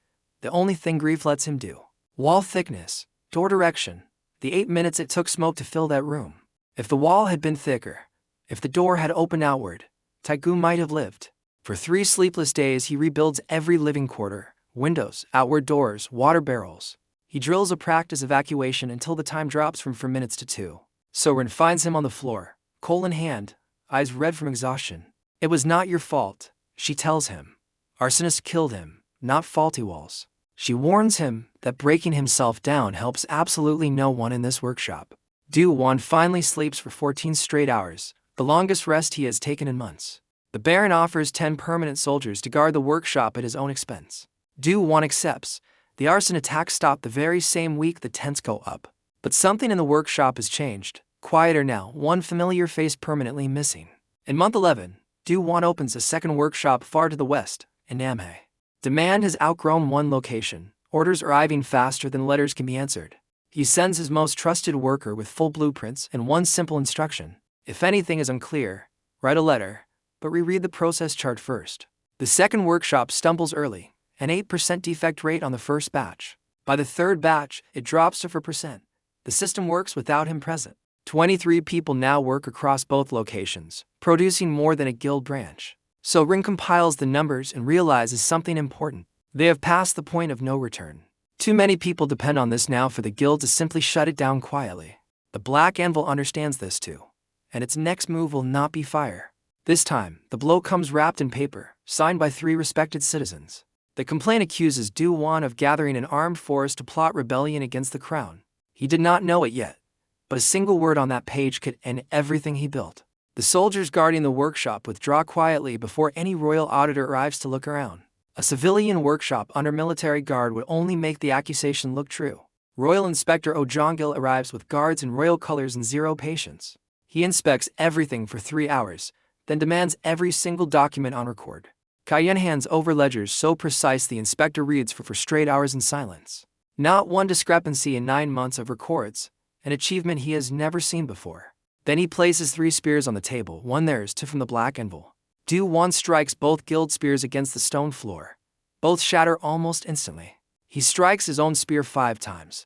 the only thing grief lets him do. Wall thickness, door direction, the 8 minutes it took smoke to fill that room. If the wall had been thicker, if the door had opened outward, Taegu might have lived. For 3 sleepless days he rebuilds every living quarter: windows, outward doors, water barrels. He drills a practice evacuation until the time drops from 4 minutes to 2. So Rin finds him on the floor, coal in hand, eyes red from exhaustion. "It was not your fault," she tells him. "Arsonist killed him, not faulty walls." She warns him that breaking himself down helps absolutely no one in this workshop. Do-Hwan finally sleeps for 14 straight hours, the longest rest he has taken in months. The Baron offers 10 permanent soldiers to guard the workshop at his own expense. Do-Hwan accepts. The arson attack stopped the very same week the tents go up. But something in the workshop has changed. Quieter now, one familiar face permanently missing. In month 11, Do-Hwan opens a second workshop far to the west, in Namhae. Demand has outgrown one location. Orders arriving faster than letters can be answered. He sends his most trusted worker with full blueprints and one simple instruction: if anything is unclear, write a letter, but reread the process chart first. The second workshop stumbles early, an 8% defect rate on the first batch. By the third batch, it drops to 4%. The system works without him present. 23 people now work across both locations, producing more than a guild branch. So Rin compiles the numbers and realizes something important. They have passed the point of no return. Too many people depend on this now for the guild to simply shut it down quietly. The Black Anvil understands this too, and its next move will not be fire. This time, the blow comes wrapped in paper, signed by 3 respected citizens. The complaint accuses Do-Hwan of gathering an armed force to plot rebellion against the crown. He did not know it yet, but a single word on that page could end everything he built. The soldiers guarding the workshop withdraw quietly before any royal auditor arrives to look around. A civilian workshop under military guard would only make the accusation look true. Royal Inspector Oh Jong-gil arrives with guards in royal colors and 0 patience. He inspects everything for 3 hours, then demands every single document on record. Cayenne hands over ledgers so precise the inspector reads for 4 straight hours in silence. Not one discrepancy in 9 months of records, an achievement he has never seen before. Then he places 3 spears on the table, one theirs, 2 from the black anvil. Do-Hwan strikes both guild spears against the stone floor. Both shatter almost instantly. He strikes his own spear 5 times.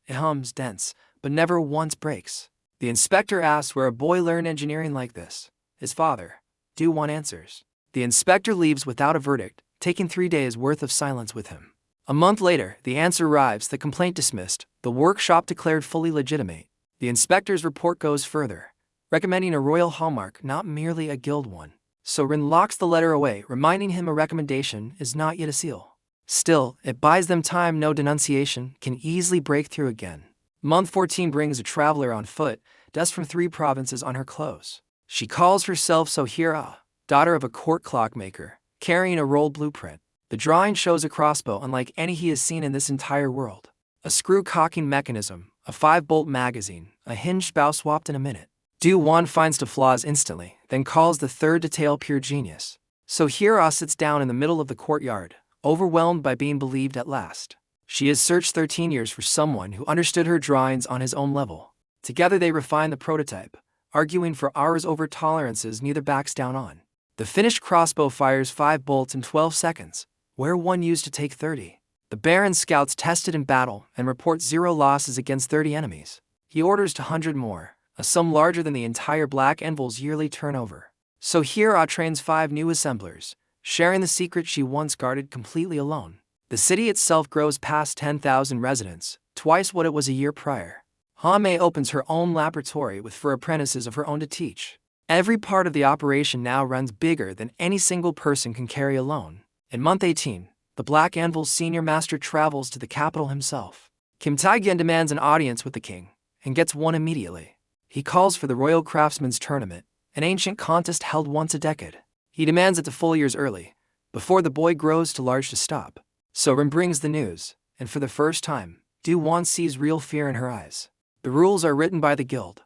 It hums dense, but never once breaks. The inspector asks where a boy learned engineering like this. His father. Do-Hwan answers. The inspector leaves without a verdict, taking 3 days' worth of silence with him. A month later, the answer arrives, the complaint dismissed, the workshop declared fully legitimate. The inspector's report goes further, recommending a royal hallmark, not merely a guild one. So Rin locks the letter away, reminding him a recommendation is not yet a seal. Still, it buys them time. No denunciation can easily break through again. Month 14 brings a traveler on foot, dust from 3 provinces on her clothes. She calls herself Sohira, daughter of a court clockmaker, carrying a rolled blueprint. The drawing shows a crossbow unlike any he has seen in this entire world. A screw-cocking mechanism, a 5-bolt magazine, a hinged bow swapped in a minute. Do-Hwan finds the flaws instantly, then calls the 3rd detail pure genius. Sohira sits down in the middle of the courtyard, overwhelmed by being believed at last. She has searched 13 years for someone who understood her drawings on his own level. Together they refine the prototype, arguing for hours over tolerances neither backs down on. The finished crossbow fires 5 bolts in 12 seconds, where one used to take 30. The Baron's scouts test it in battle and report 0 losses against 30 enemies. He orders 200 more, a sum larger than the entire Black Anvil's yearly turnover. Sohira trains 5 new assemblers, sharing the secret she once guarded completely alone. The city itself grows past 10,000 residents, twice what it was a year prior. Hame opens her own laboratory with 4 apprentices of her own to teach. Every part of the operation now runs bigger than any single person can carry alone. In month 18, the Black Anvil's senior master travels to the capital himself. Kim Tae-gyeon demands an audience with the king, and gets one immediately. He calls for the Royal Craftsman's Tournament, an ancient contest held once a decade. He demands it to full years early, before the boy grows too large to stop. So Rin brings the news, and for the first time, Do-Hwan sees real fear in her eyes. The rules are written by the guild.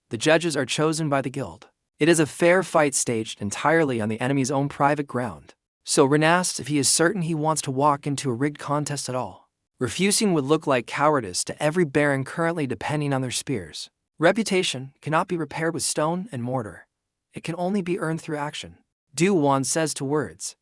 The judges are chosen by the guild. It is a fair fight staged entirely on the enemy's own private ground. So Rin asks if he is certain he wants to walk into a rigged contest at all. Refusing would look like cowardice to every baron currently depending on their spears. Reputation cannot be repaired with stone and mortar. It can only be earned through action. Do-Hwan says to words,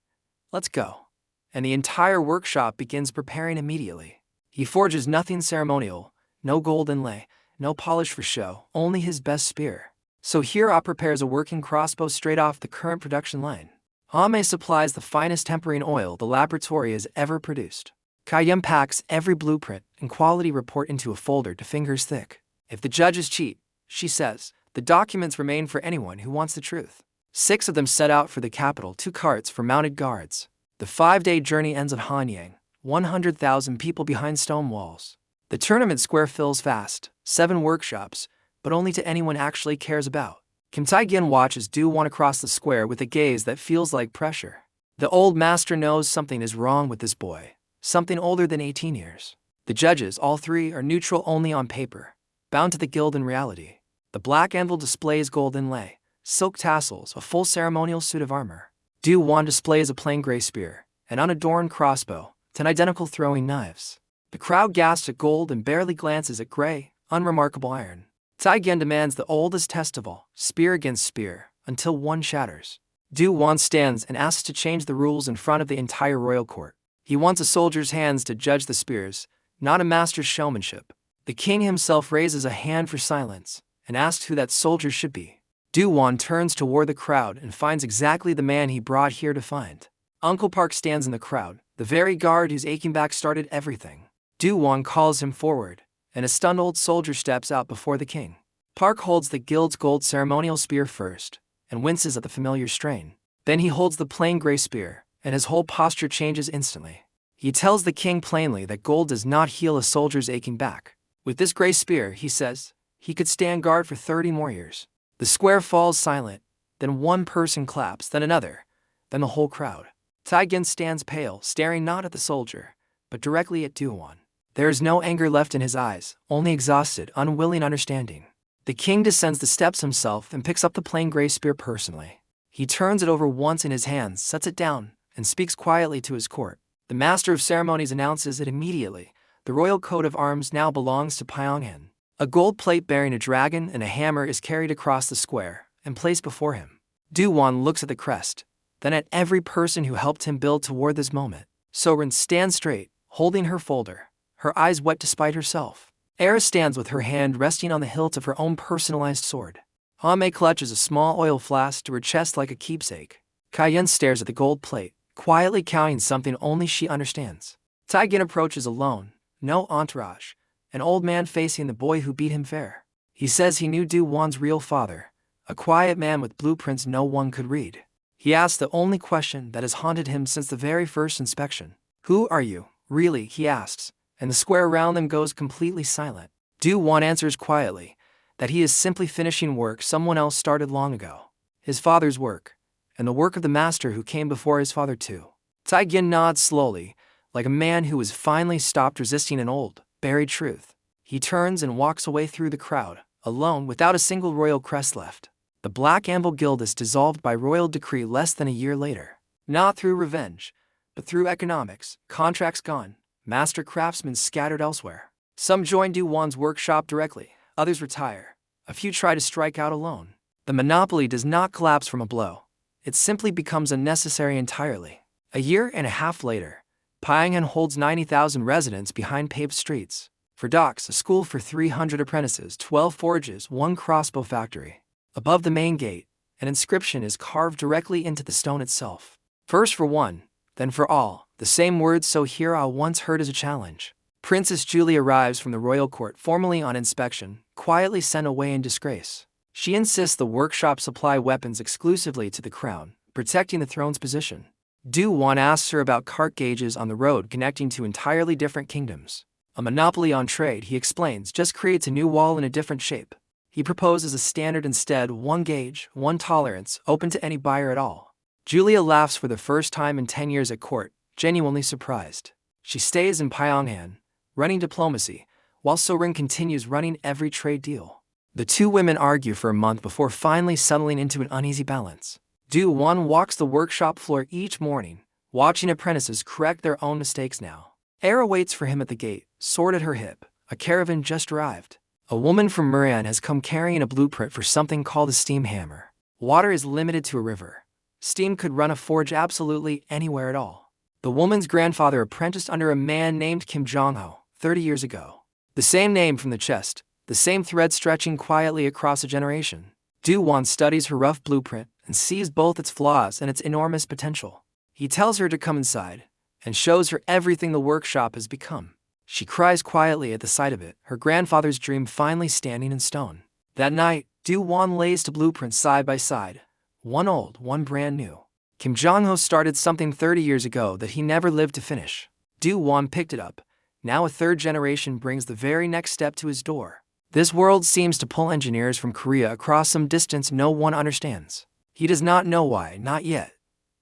"Let's go." And the entire workshop begins preparing immediately. He forges nothing ceremonial, no gold inlay, no polish for show, only his best spear. Sohira prepares a working crossbow straight off the current production line. Hame supplies the finest tempering oil the laboratory has ever produced. Kaiyum packs every blueprint and quality report into a folder to fingers thick. If the judges cheat, she says, the documents remain for anyone who wants the truth. 6 of them set out for the capital, 2 carts for mounted guards. The 5-day journey ends at Hanyang, 100,000 people behind stone walls. The tournament square fills fast, 7 workshops, but only to anyone actually cares about. Kim Tae-gyeon watches Do-Hwan across the square with a gaze that feels like pressure. The old master knows something is wrong with this boy, something older than 18 years. The judges, all 3, are neutral only on paper, bound to the guild in reality. The Black Anvil displays gold inlay, silk tassels, a full ceremonial suit of armor. Do-Hwan displays a plain gray spear, an unadorned crossbow, 10 identical throwing knives. The crowd gasps at gold and barely glances at gray, unremarkable iron. Tae-gyeon demands the oldest test of all, spear against spear, until one shatters. Do-Hwan stands and asks to change the rules in front of the entire royal court. He wants a soldier's hands to judge the spears, not a master's showmanship. The king himself raises a hand for silence, and asks who that soldier should be. Do-Hwan turns toward the crowd and finds exactly the man he brought here to find. Uncle Park stands in the crowd, the very guard whose aching back started everything. Do-Hwan calls him forward, and a stunned old soldier steps out before the king. Park holds the guild's gold ceremonial spear first, and winces at the familiar strain. Then he holds the plain gray spear, and his whole posture changes instantly. He tells the king plainly that gold does not heal a soldier's aching back. With this gray spear, he says, he could stand guard for 30 more years. The square falls silent, then one person claps, then another, then the whole crowd. Tae-gyeon stands pale, staring not at the soldier, but directly at Do-Hwan. There is no anger left in his eyes, only exhausted, unwilling understanding. The king descends the steps himself and picks up the plain gray spear personally. He turns it over once in his hands, sets it down, and speaks quietly to his court. The master of ceremonies announces it immediately. The royal coat of arms now belongs to Pyongyang. A gold plate bearing a dragon and a hammer is carried across the square and placed before him. Do-Hwan looks at the crest, then at every person who helped him build toward this moment. So-rin stands straight, holding her folder, her eyes wet despite herself. Era stands with her hand resting on the hilt of her own personalized sword. Ha-mei clutches a small oil flask to her chest like a keepsake. Kai-yen stares at the gold plate, quietly counting something only she understands. Tai-gin approaches alone, no entourage, an old man facing the boy who beat him fair. He says he knew Do-Hwan's real father, a quiet man with blueprints no one could read. He asks the only question that has haunted him since the very first inspection. "Who are you, really?" he asks, and the square around them goes completely silent. Do-Hwan answers quietly that he is simply finishing work someone else started long ago. His father's work, and the work of the master who came before his father too. Tai-gin nods slowly, like a man who has finally stopped resisting an old, buried truth. He turns and walks away through the crowd, alone without a single royal crest left. The Black Anvil Guild is dissolved by royal decree less than a year later. Not through revenge, but through economics, contracts gone, master craftsmen scattered elsewhere. Some join Do-Hwan's workshop directly, others retire. A few try to strike out alone. The monopoly does not collapse from a blow. It simply becomes unnecessary entirely. A year and a half later, Pyongyang holds 90,000 residents behind paved streets. For docks, a school for 300 apprentices, 12 forges, 1 crossbow factory. Above the main gate, an inscription is carved directly into the stone itself. First for one, then for all, the same words So-Hira once heard as a challenge. Princess Julie arrives from the royal court formally on inspection, quietly sent away in disgrace. She insists the workshop supply weapons exclusively to the crown, protecting the throne's position. Do-Hwan asks her about cart gauges on the road connecting to entirely different kingdoms. A monopoly on trade, he explains, just creates a new wall in a different shape. He proposes a standard instead, 1 gauge, 1 tolerance, open to any buyer at all. Julia laughs for the first time in 10 years at court, genuinely surprised. She stays in Pyongyang, running diplomacy, while So-Rin continues running every trade deal. The two women argue for a month before finally settling into an uneasy balance. Do-Hwan walks the workshop floor each morning, watching apprentices correct their own mistakes now. Era waits for him at the gate, sword at her hip. A caravan just arrived. A woman from Murian has come carrying a blueprint for something called a steam hammer. Water is limited to a river. Steam could run a forge absolutely anywhere at all. The woman's grandfather apprenticed under a man named Kim Jong-ho 30 years ago. The same name from the chest, the same thread stretching quietly across a generation. Do-Hwan studies her rough blueprint and sees both its flaws and its enormous potential. He tells her to come inside and shows her everything the workshop has become. She cries quietly at the sight of it, her grandfather's dream finally standing in stone. That night, Do-Hwan lays 2 blueprints side by side, one old, one brand new. Kim Jong-ho started something 30 years ago that he never lived to finish. Do-Hwan picked it up. Now a 3rd generation brings the very next step to his door. This world seems to pull engineers from Korea across some distance no one understands. He does not know why, not yet.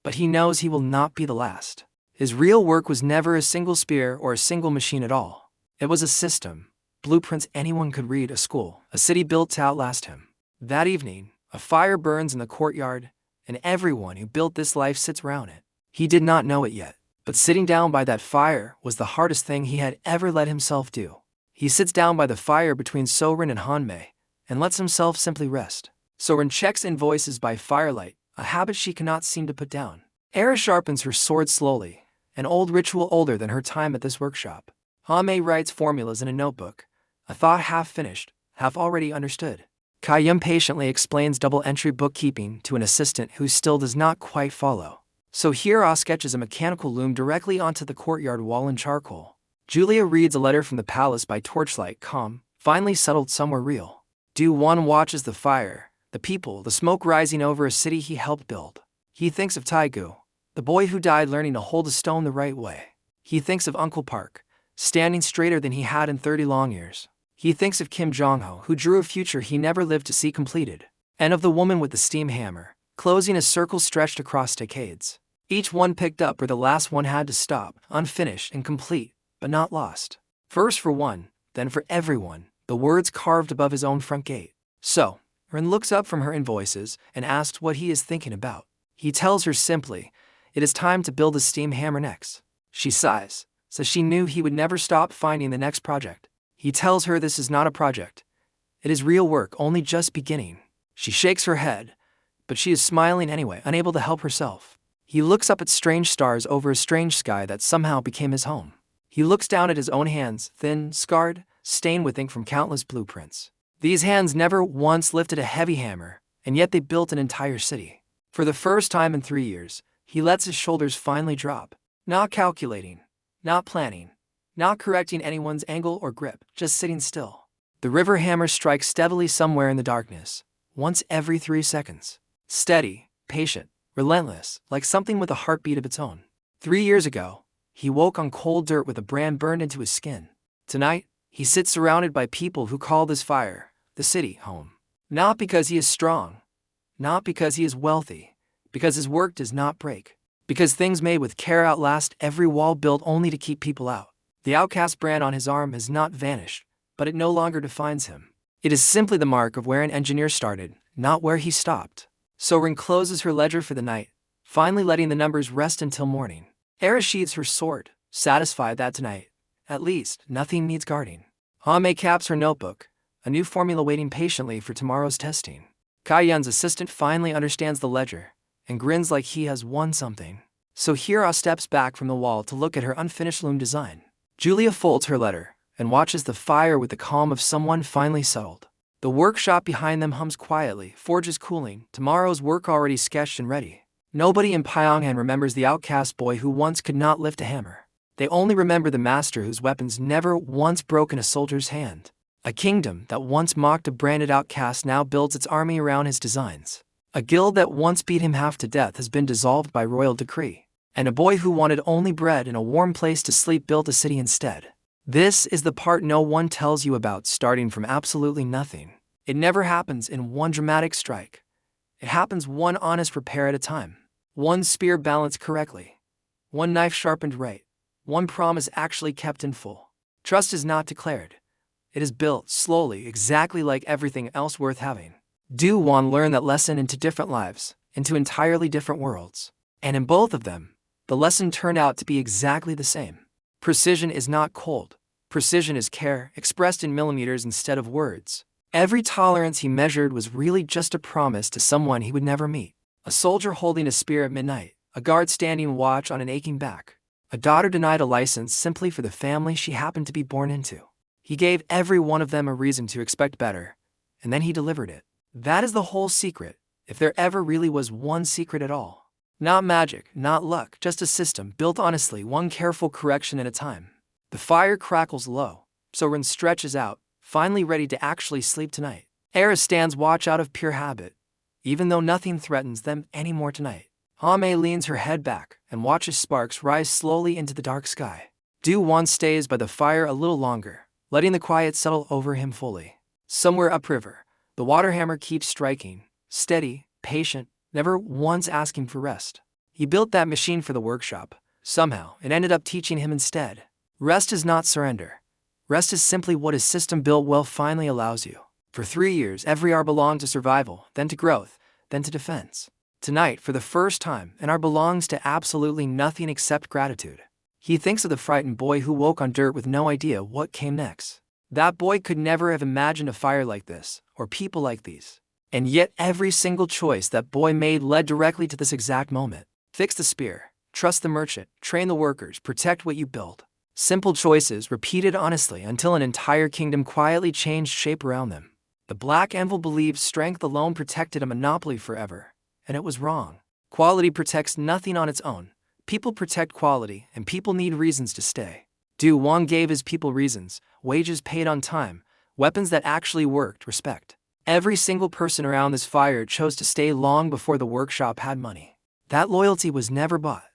But he knows he will not be the last. His real work was never a single spear or a single machine at all. It was a system, blueprints anyone could read, a school, a city built to outlast him. That evening, a fire burns in the courtyard, and everyone who built this life sits around it. He did not know it yet, but sitting down by that fire was the hardest thing he had ever let himself do. He sits down by the fire between So-Rin and Han-mei, and lets himself simply rest. So-Rin checks invoices by firelight, a habit she cannot seem to put down. Era sharpens her sword slowly, an old ritual older than her time at this workshop. Ha-mei writes formulas in a notebook, a thought half finished, half already understood. Kai-yen patiently explains double-entry bookkeeping to an assistant who still does not quite follow. So-Hira sketches a mechanical loom directly onto the courtyard wall in charcoal. Julia reads a letter from the palace by torchlight, calm, finally settled somewhere real. Do-Hwan watches the fire, the people, the smoke rising over a city he helped build. He thinks of Taegu, the boy who died learning to hold a stone the right way. He thinks of Uncle Park, standing straighter than he had in 30 long years. He thinks of Kim Jong-ho, who drew a future he never lived to see completed. And of the woman with the steam hammer, closing a circle stretched across decades. Each one picked up where the last one had to stop, unfinished and complete, but not lost. First for one, then for everyone, the words carved above his own front gate. So, Rin looks up from her invoices and asks what he is thinking about. He tells her simply, it is time to build a steam hammer next. She sighs, so she knew he would never stop finding the next project. He tells her this is not a project. It is real work, only just beginning. She shakes her head, but she is smiling anyway, unable to help herself. He looks up at strange stars over a strange sky that somehow became his home. He looks down at his own hands, thin, scarred, stained with ink from countless blueprints. These hands never once lifted a heavy hammer, and yet they built an entire city. For the first time in 3 years, he lets his shoulders finally drop. Not calculating, not planning, not correcting anyone's angle or grip, just sitting still. The river hammer strikes steadily somewhere in the darkness, once every 3 seconds. Steady, patient, relentless, like something with a heartbeat of its own. 3 years ago, he woke on cold dirt with a brand burned into his skin. Tonight, he sits surrounded by people who call this fire, the city, home. Not because he is strong, not because he is wealthy, because his work does not break, because things made with care outlast every wall built only to keep people out. The outcast brand on his arm has not vanished, but it no longer defines him. It is simply the mark of where an engineer started, not where he stopped. So-Rin closes her ledger for the night, finally letting the numbers rest until morning. Era sheathes her sword, satisfied that tonight, at least, nothing needs guarding. Ha-Mei caps her notebook, a new formula waiting patiently for tomorrow's testing. Kai-Yun's assistant finally understands the ledger, and grins like he has won something. So Hira steps back from the wall to look at her unfinished loom design. Julia folds her letter, and watches the fire with the calm of someone finally settled. The workshop behind them hums quietly, forges cooling, tomorrow's work already sketched and ready. Nobody in Pyongyang remembers the outcast boy who once could not lift a hammer. They only remember the master whose weapons never once broken a soldier's hand. A kingdom that once mocked a branded outcast now builds its army around his designs. A guild that once beat him half to death has been dissolved by royal decree. And a boy who wanted only bread and a warm place to sleep built a city instead. This is the part no one tells you about, starting from absolutely nothing. It never happens in one dramatic strike. It happens one honest repair at a time. One spear balanced correctly. One knife sharpened right. One promise actually kept in full. Trust is not declared. It is built slowly, exactly like everything else worth having. Do-Hwan learned that lesson into different lives, into entirely different worlds. And in both of them, the lesson turned out to be exactly the same. Precision is not cold. Precision is care, expressed in millimeters instead of words. Every tolerance he measured was really just a promise to someone he would never meet. A soldier holding a spear at midnight, a guard standing watch on an aching back, a daughter denied a license simply for the family she happened to be born into. He gave every one of them a reason to expect better, and then he delivered it. That is the whole secret, if there ever really was one secret at all. Not magic, not luck, just a system built honestly, one careful correction at a time. The fire crackles low, So-Rin stretches out, finally ready to actually sleep tonight. Era stands watch out of pure habit, even though nothing threatens them anymore tonight. Ha-Mei leans her head back and watches sparks rise slowly into the dark sky. Do-Hwan stays by the fire a little longer, letting the quiet settle over him fully. Somewhere upriver, the water hammer keeps striking, steady, patient, never once asking for rest. He built that machine for the workshop. Somehow, it ended up teaching him instead. Rest is not surrender. Rest is simply what a system built well finally allows you. For 3 years, every hour belonged to survival, then to growth, then to defense. Tonight, for the first time, an hour belongs to absolutely nothing except gratitude. He thinks of the frightened boy who woke on dirt with no idea what came next. That boy could never have imagined a fire like this, or people like these. And yet every single choice that boy made led directly to this exact moment. Fix the spear, trust the merchant, train the workers, protect what you build. Simple choices repeated honestly until an entire kingdom quietly changed shape around them. The Black Anvil believed strength alone protected a monopoly forever, and it was wrong. Quality protects nothing on its own. People protect quality, and people need reasons to stay. Do-Hwan gave his people reasons, wages paid on time, weapons that actually worked, respect. Every single person around this fire chose to stay long before the workshop had money. That loyalty was never bought.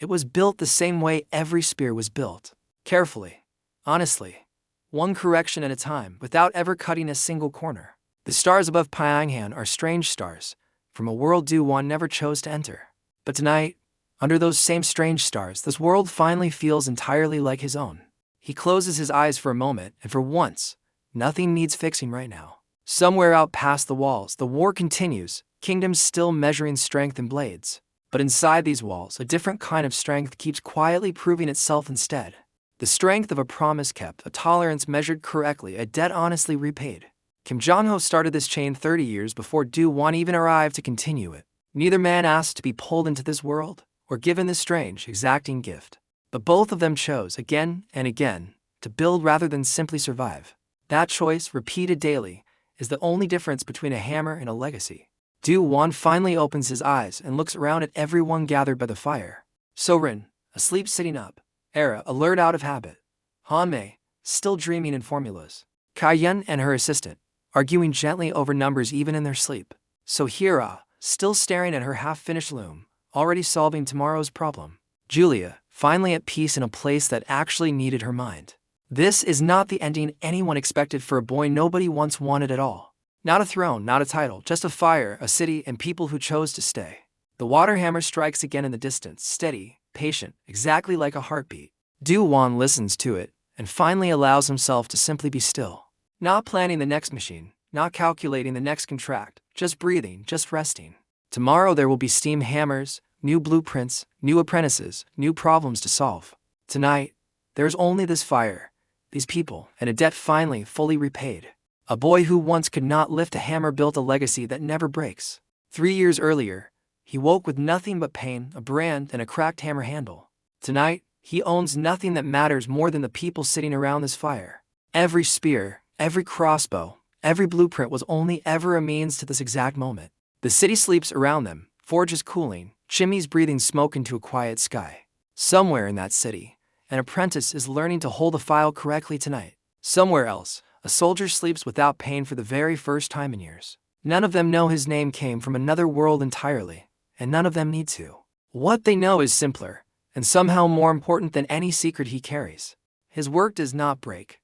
It was built the same way every spear was built. Carefully, honestly, one correction at a time, without ever cutting a single corner. The stars above Pyongyang are strange stars, from a world Do-Hwan never chose to enter. But tonight, under those same strange stars, this world finally feels entirely like his own. He closes his eyes for a moment, and for once, nothing needs fixing right now. Somewhere out past the walls, the war continues, kingdoms still measuring strength in blades. But inside these walls, a different kind of strength keeps quietly proving itself instead. The strength of a promise kept, a tolerance measured correctly, a debt honestly repaid. Kim Jong-ho started this chain 30 years before Do-Hwan even arrived to continue it. Neither man asked to be pulled into this world, or given this strange, exacting gift. But both of them chose, again and again, to build rather than simply survive. That choice, repeated daily, is the only difference between a hammer and a legacy. Do-Hwan finally opens his eyes and looks around at everyone gathered by the fire. So-rin, asleep sitting up. Era, alert out of habit. Han-mei, still dreaming in formulas. Kai-yun and her assistant, arguing gently over numbers even in their sleep. So-hira, still staring at her half-finished loom, already solving tomorrow's problem. Julia, finally at peace in a place that actually needed her mind. This is not the ending anyone expected for a boy nobody once wanted at all. Not a throne, not a title, just a fire, a city, and people who chose to stay. The water hammer strikes again in the distance, steady, patient, exactly like a heartbeat. Do-Hwan listens to it, and finally allows himself to simply be still. Not planning the next machine, not calculating the next contract, just breathing, just resting. Tomorrow there will be steam hammers, new blueprints, new apprentices, new problems to solve. Tonight, there's only this fire, these people, and a debt finally fully repaid. A boy who once could not lift a hammer built a legacy that never breaks. 3 years earlier, he woke with nothing but pain, a brand, and a cracked hammer handle. Tonight, he owns nothing that matters more than the people sitting around this fire. Every spear, every crossbow, every blueprint was only ever a means to this exact moment. The city sleeps around them, forges cooling, chimneys breathing smoke into a quiet sky. Somewhere in that city, an apprentice is learning to hold a file correctly tonight. Somewhere else, a soldier sleeps without pain for the very first time in years. None of them know his name came from another world entirely, and none of them need to. What they know is simpler, and somehow more important than any secret he carries. His work does not break.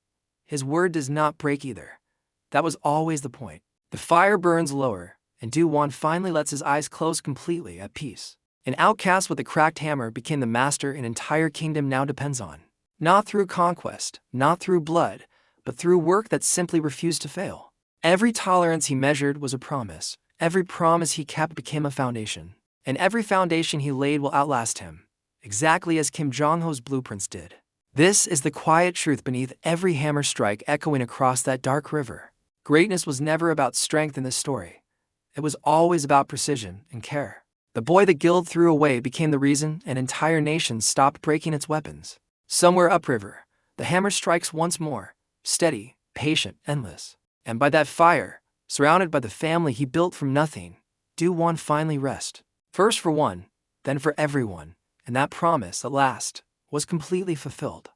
His word does not break either. That was always the point. The fire burns lower, and Do-Hwan finally lets his eyes close completely at peace. An outcast with a cracked hammer became the master an entire kingdom now depends on. Not through conquest, not through blood, but through work that simply refused to fail. Every tolerance he measured was a promise. Every promise he kept became a foundation. And every foundation he laid will outlast him, exactly as Kim Jong-ho's blueprints did. This is the quiet truth beneath every hammer strike echoing across that dark river. Greatness was never about strength in this story. It was always about precision and care. The boy the guild threw away became the reason an entire nation stopped breaking its weapons. Somewhere upriver, the hammer strikes once more, steady, patient, endless. And by that fire, surrounded by the family he built from nothing, Do-Hwan finally rest. First for one, then for everyone, and that promise, at last, was completely fulfilled.